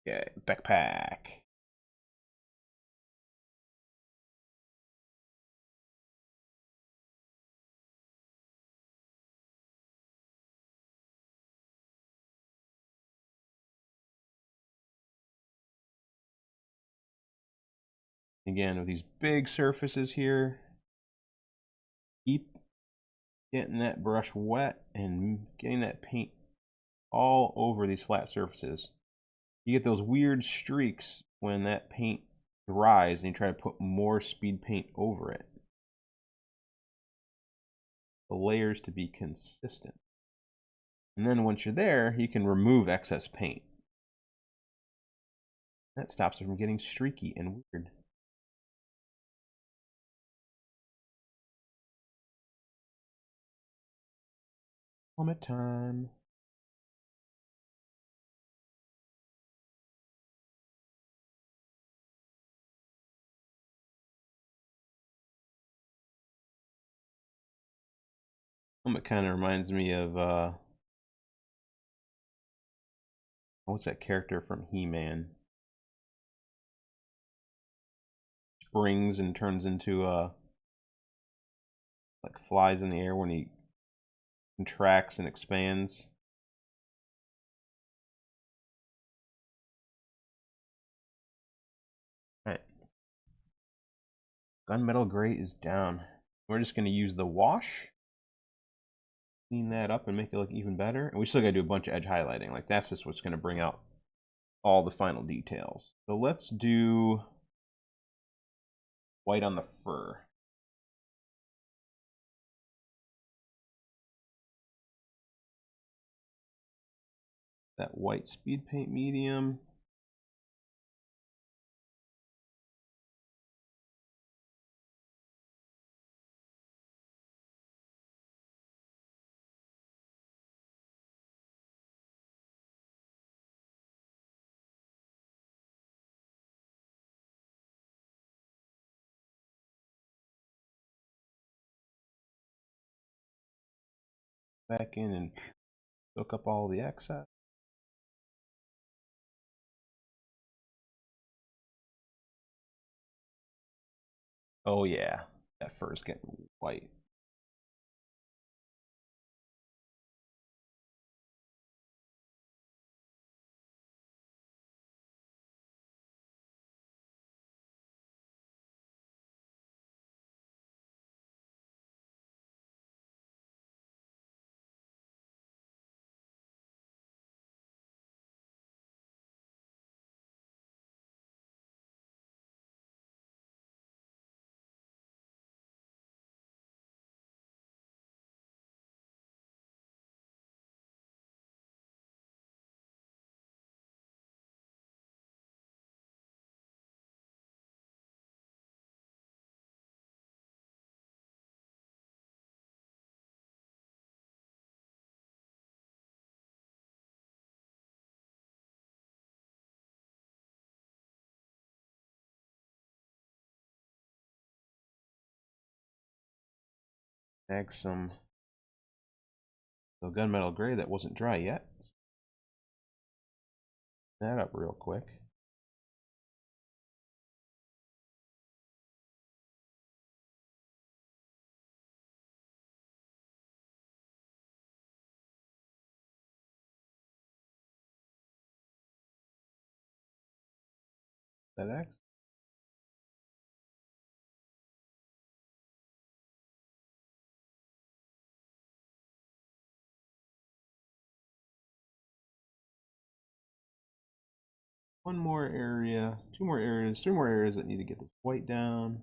Okay, backpack. Again, with these big surfaces here, keep getting that brush wet and getting that paint all over these flat surfaces. You get those weird streaks when that paint dries and you try to put more speed paint over it. The layers to be consistent. And then once you're there, you can remove excess paint. That stops it from getting streaky and weird. Helmet time. Helmet kind of reminds me of what's that character from He-Man? Springs and turns into like flies in the air when he contracts and expands. Alright. Gunmetal Gray is down. We're just going to use the wash. Clean that up and make it look even better. And we still got to do a bunch of edge highlighting. Like, that's just what's going to bring out all the final details. So let's do white on the fur. That white speed paint medium. Back in and soak up all the excess. Oh yeah, that fur is getting white. Add some gunmetal gray that wasn't dry yet. That up real quick. That X. One more area, two more areas, three more areas that need to get this white down.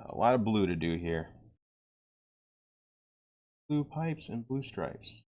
A lot of blue to do here. Blue pipes and blue stripes.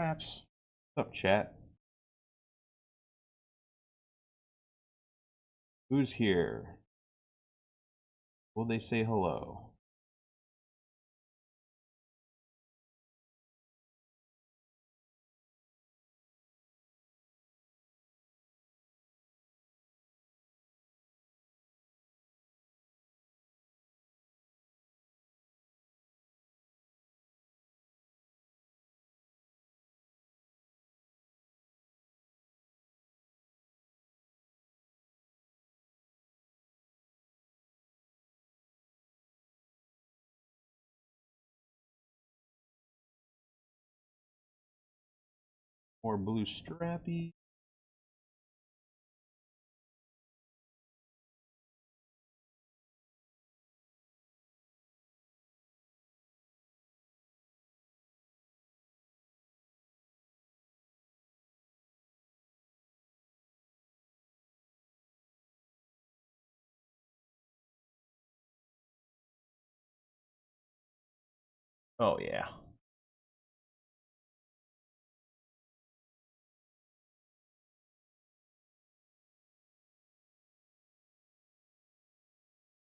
Perhaps. What's up, chat? Who's here? Will they say hello? More blue strappy. Oh yeah.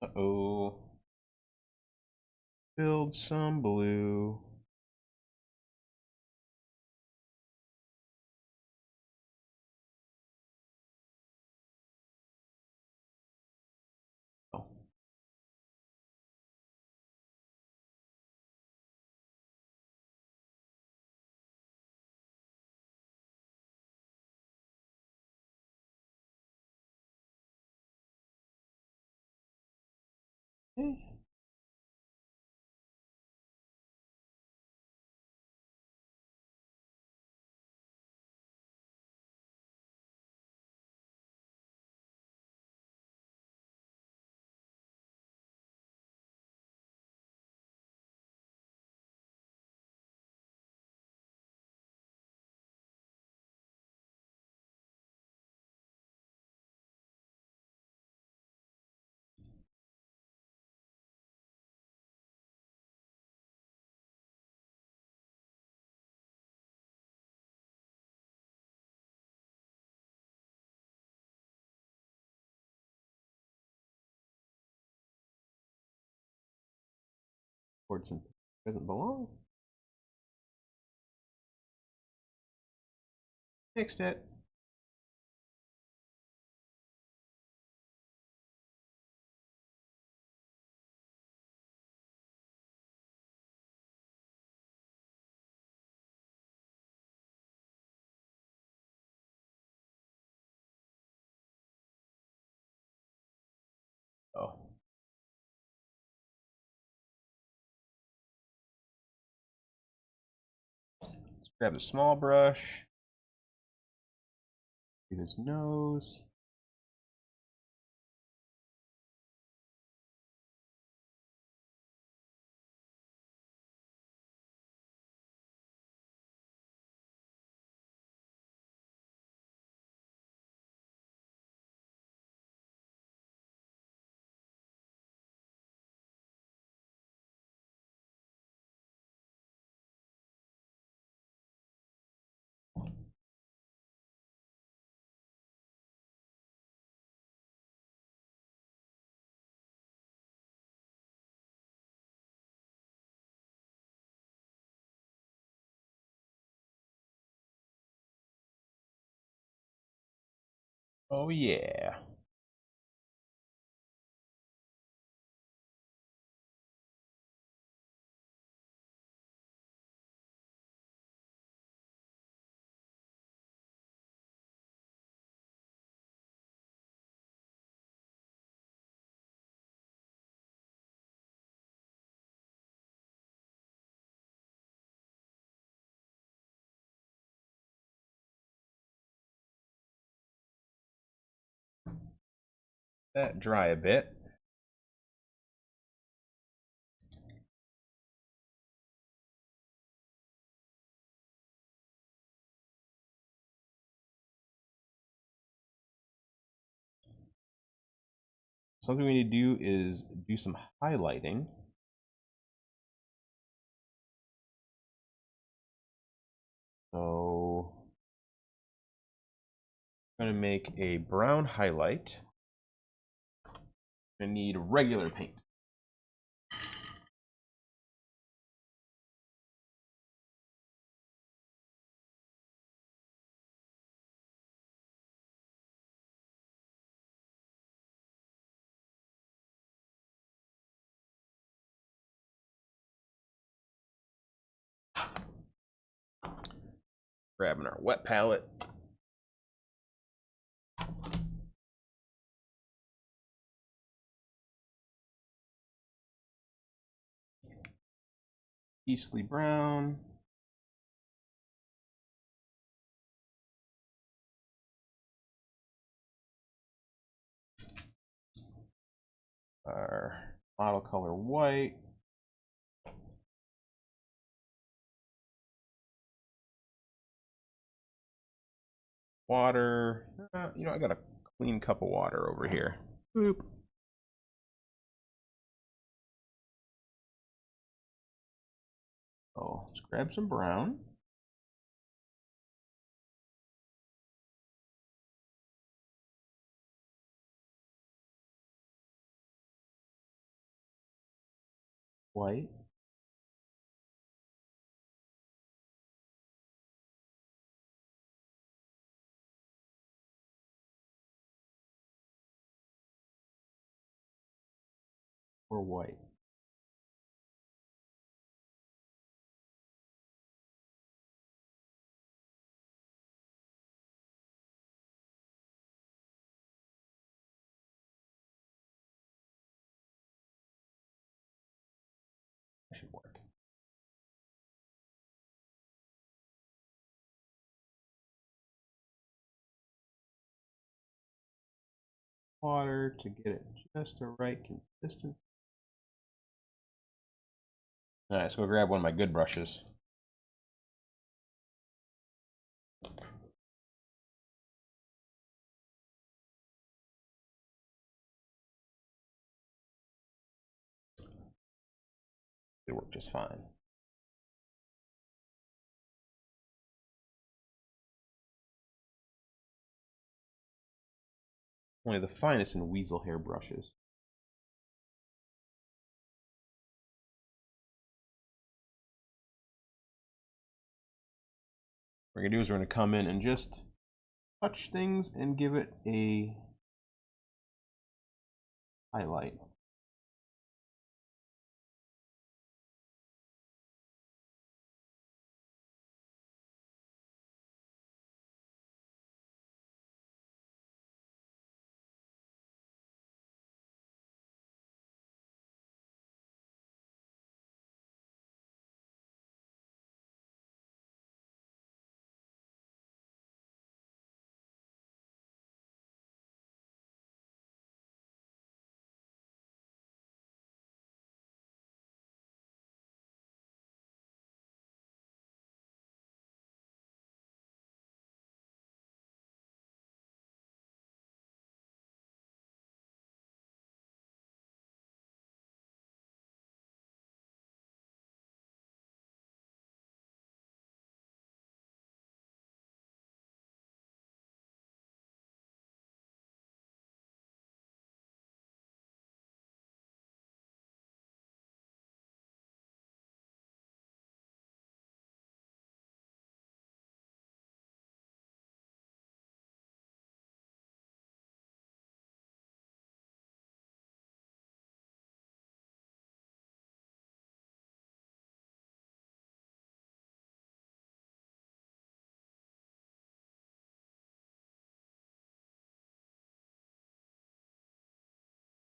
Uh-oh. Build some blue. Oh. Some doesn't belong. Fixed it. Oh. Let's grab the small brush. Do his nose. Oh yeah. That dry a bit. Something we need to do is do some highlighting. So I'm going to make a brown highlight. I need regular paint. Grabbing our wet palette. Beastly brown. Our model color white. Water. You know, I got a clean cup of water over here. Boop. Oh, let's grab some brown. White. Or white. That should work. Water to get it just the right consistency. Alright, let's go grab one of my good brushes. It worked just fine. Only the finest in weasel hair brushes. What we're going to do is we're going to come in and just touch things and give it a highlight.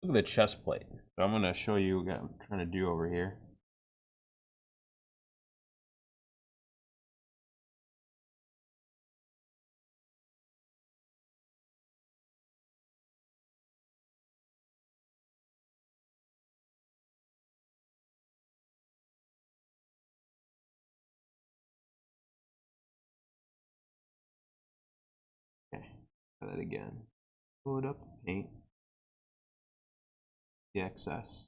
Look at the chest plate. So I'm going to show you what I'm trying to do over here. Okay, try that again. Load up the paint, the excess.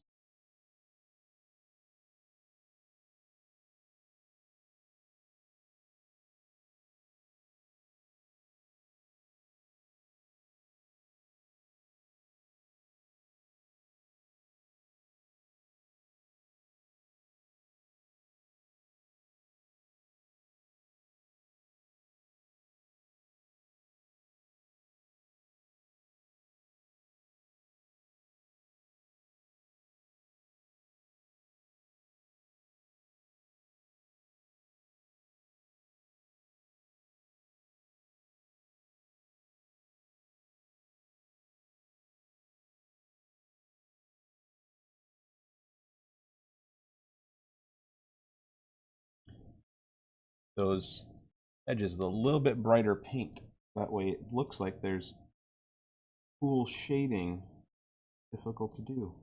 those edges with a little bit brighter pink. That way it looks like there's cool shading. Difficult to do.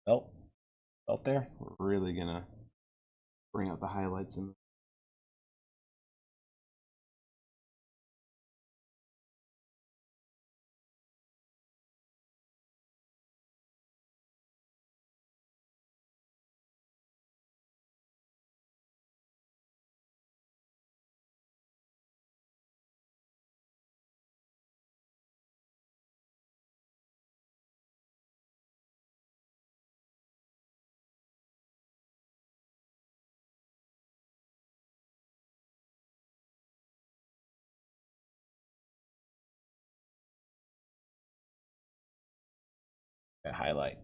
Felt, felt there. We're really gonna bring out the highlights in. That highlight.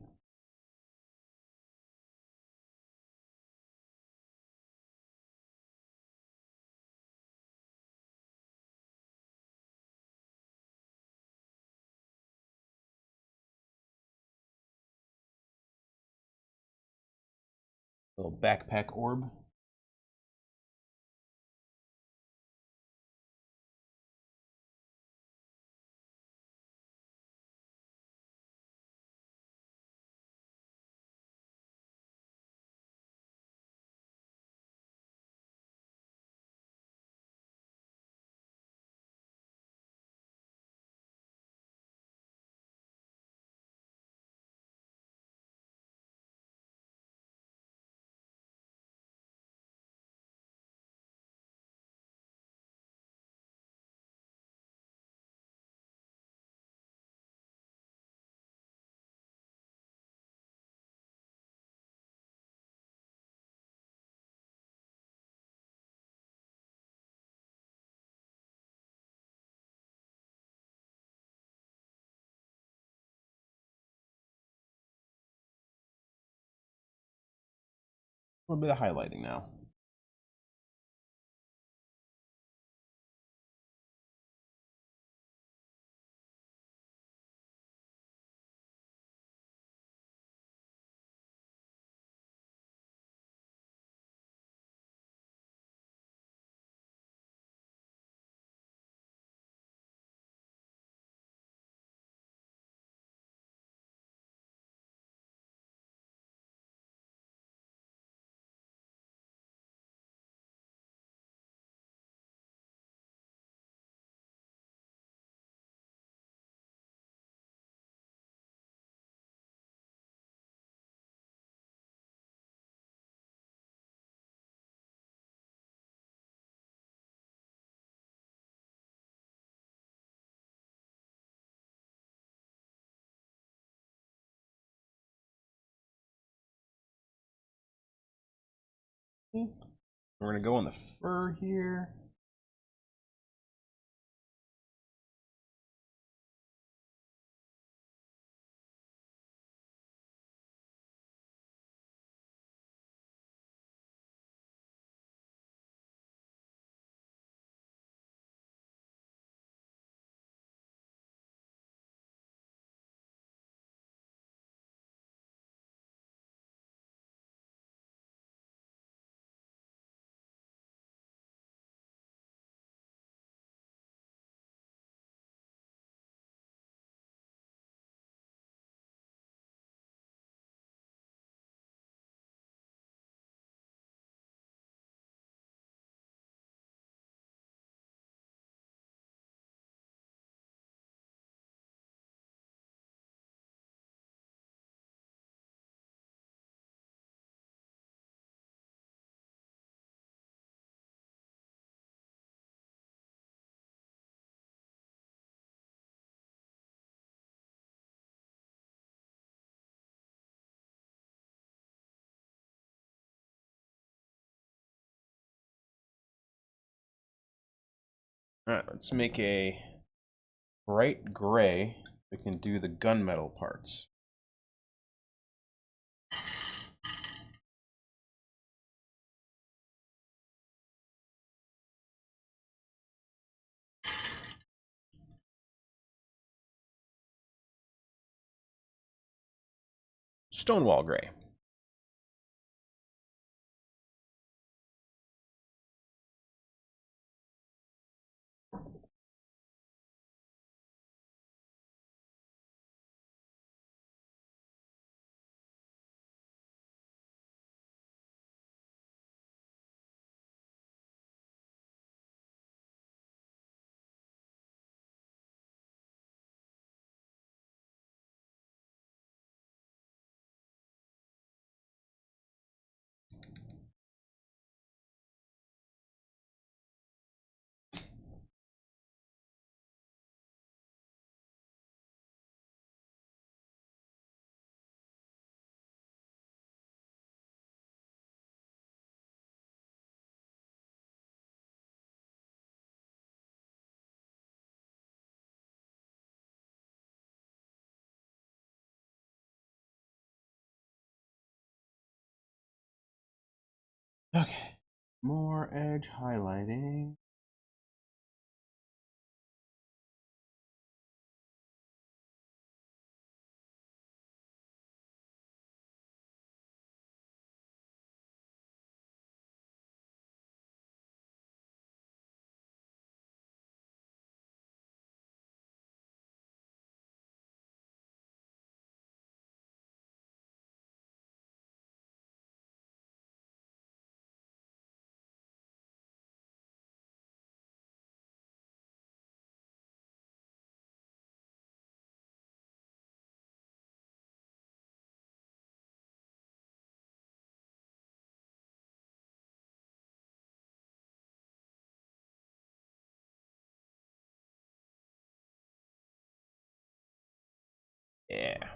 Little backpack orb. A little bit of highlighting now. We're gonna go on the fur here. Alright, let's make a bright gray. We can do the gunmetal parts. Stonewall gray. Okay, more edge highlighting. Yeah.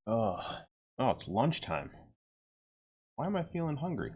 Ugh. Oh, it's lunchtime. Why am I feeling hungry?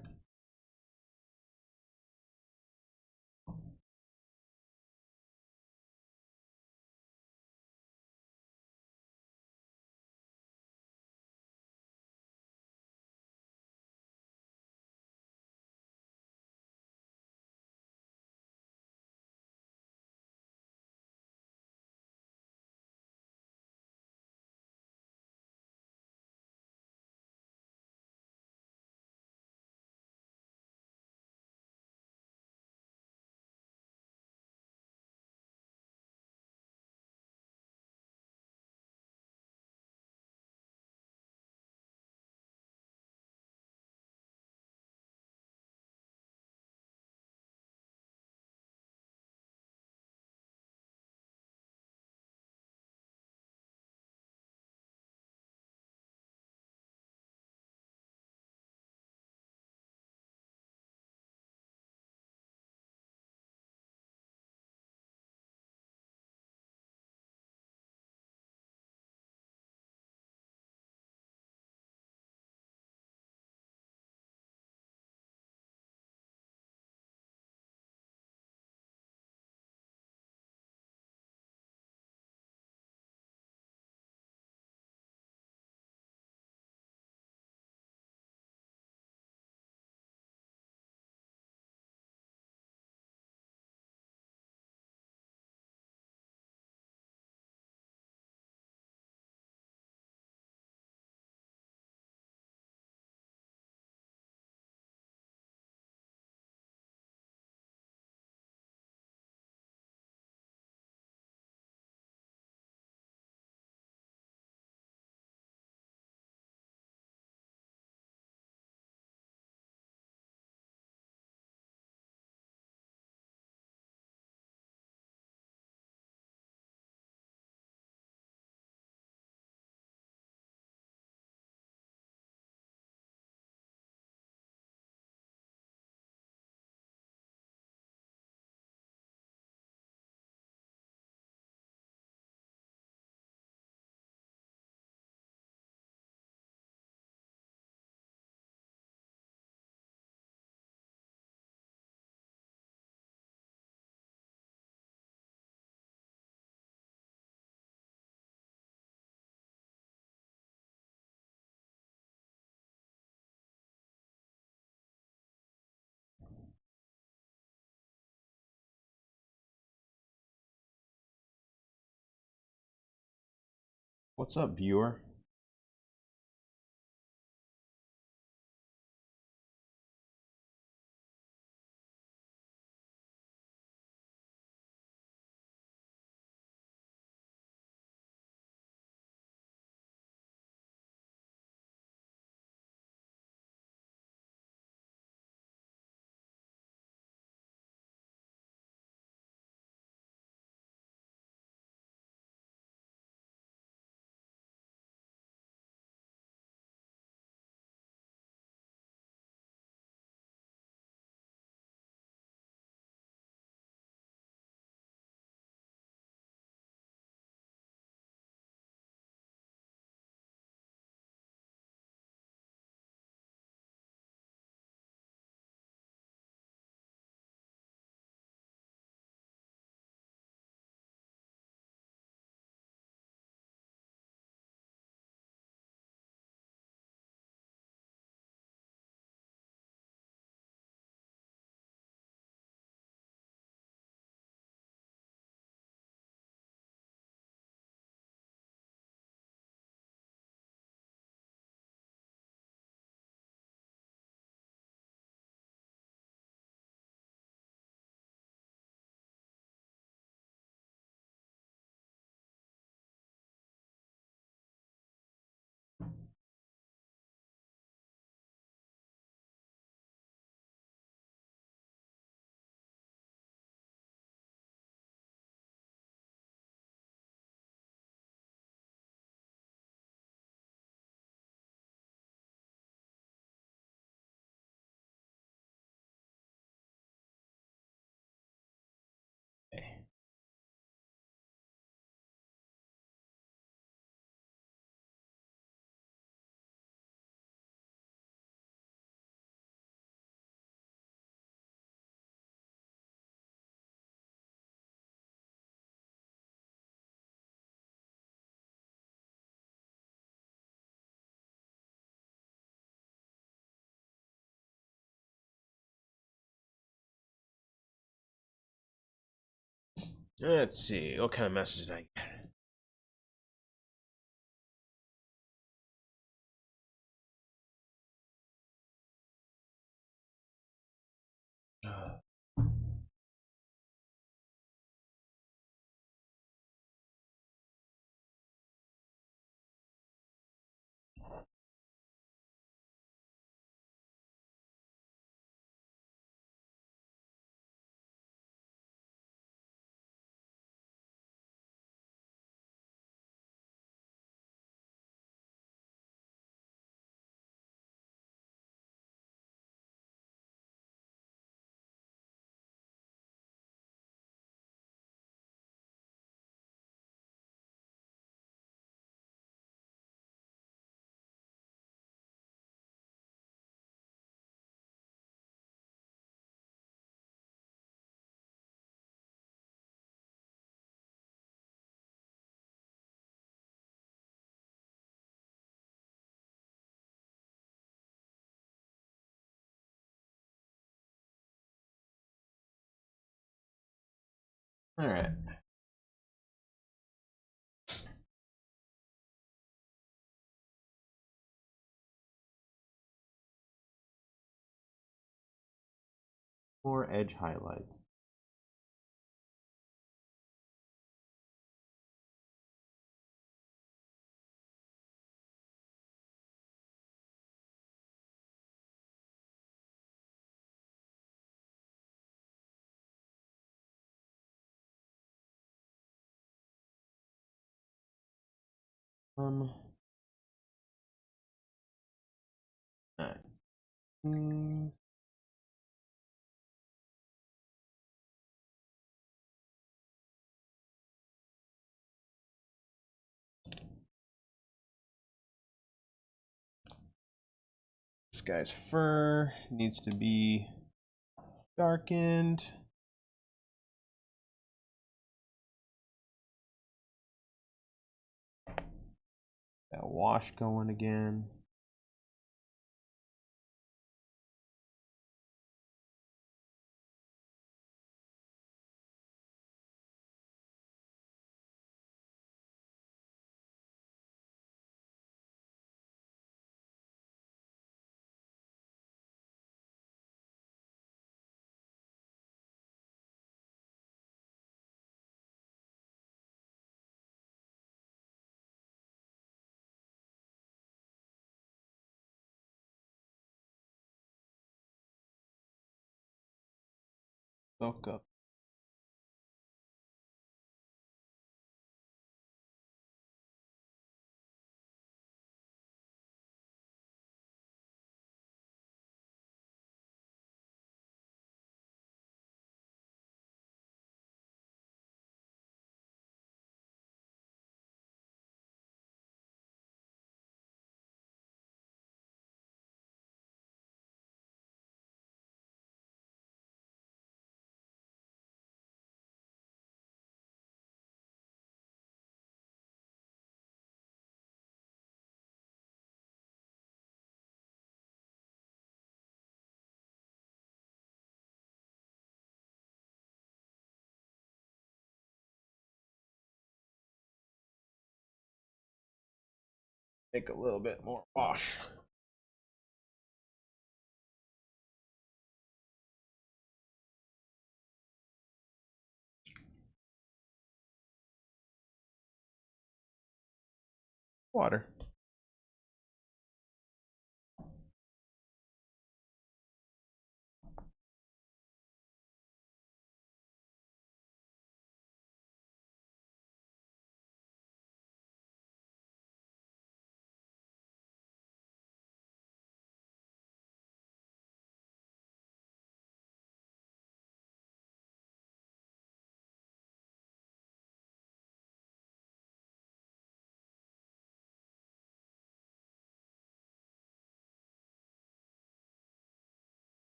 What's up, viewer? Let's see. What kind of message did I get? All right. More edge highlights. All right. This guy's fur needs to be darkened. That wash going again. Soak up. Make a little bit more wash. Water.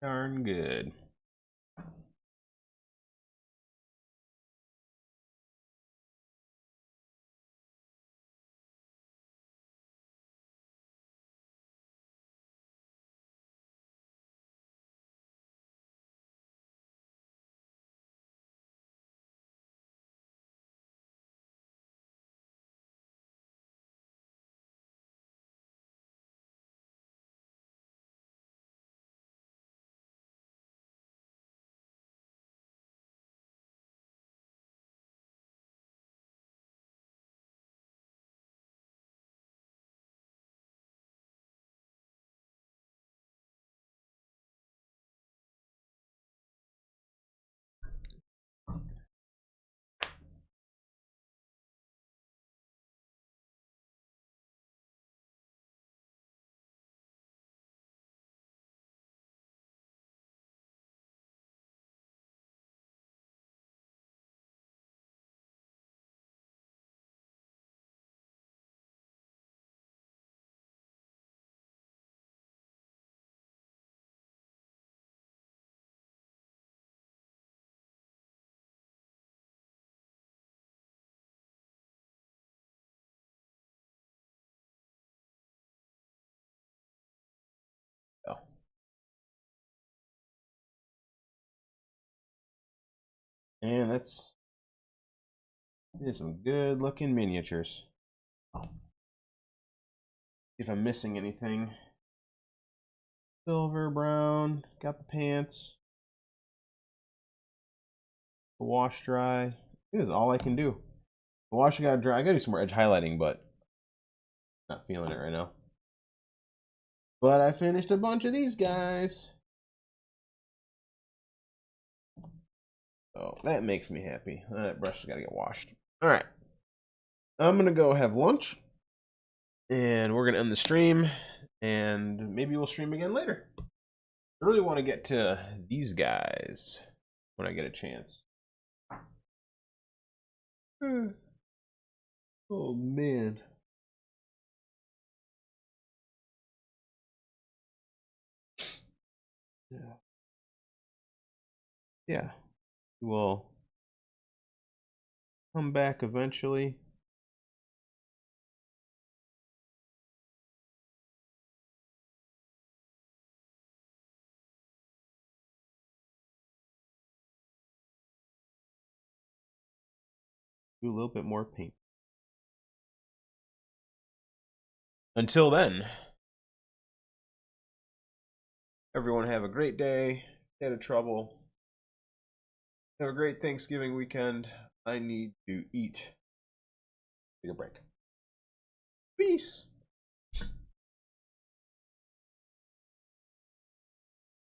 Darn good. Oh. And that's some good looking miniatures. See if I'm missing anything. Silver, brown, got the pants. The wash dry. This is all I can do. The wash got dry. I gotta do some more edge highlighting, but not feeling it right now. But I finished a bunch of these guys. So that makes me happy. That brush has got to get washed. All right. I'm going to go have lunch. And we're going to end the stream. And maybe we'll stream again later. I really want to get to these guys when I get a chance. Oh, man. Yeah. We'll come back eventually. Do a little bit more paint. Until then, everyone have a great day. Stay out of trouble. Have a great Thanksgiving weekend. I need to eat. Take a break. Peace.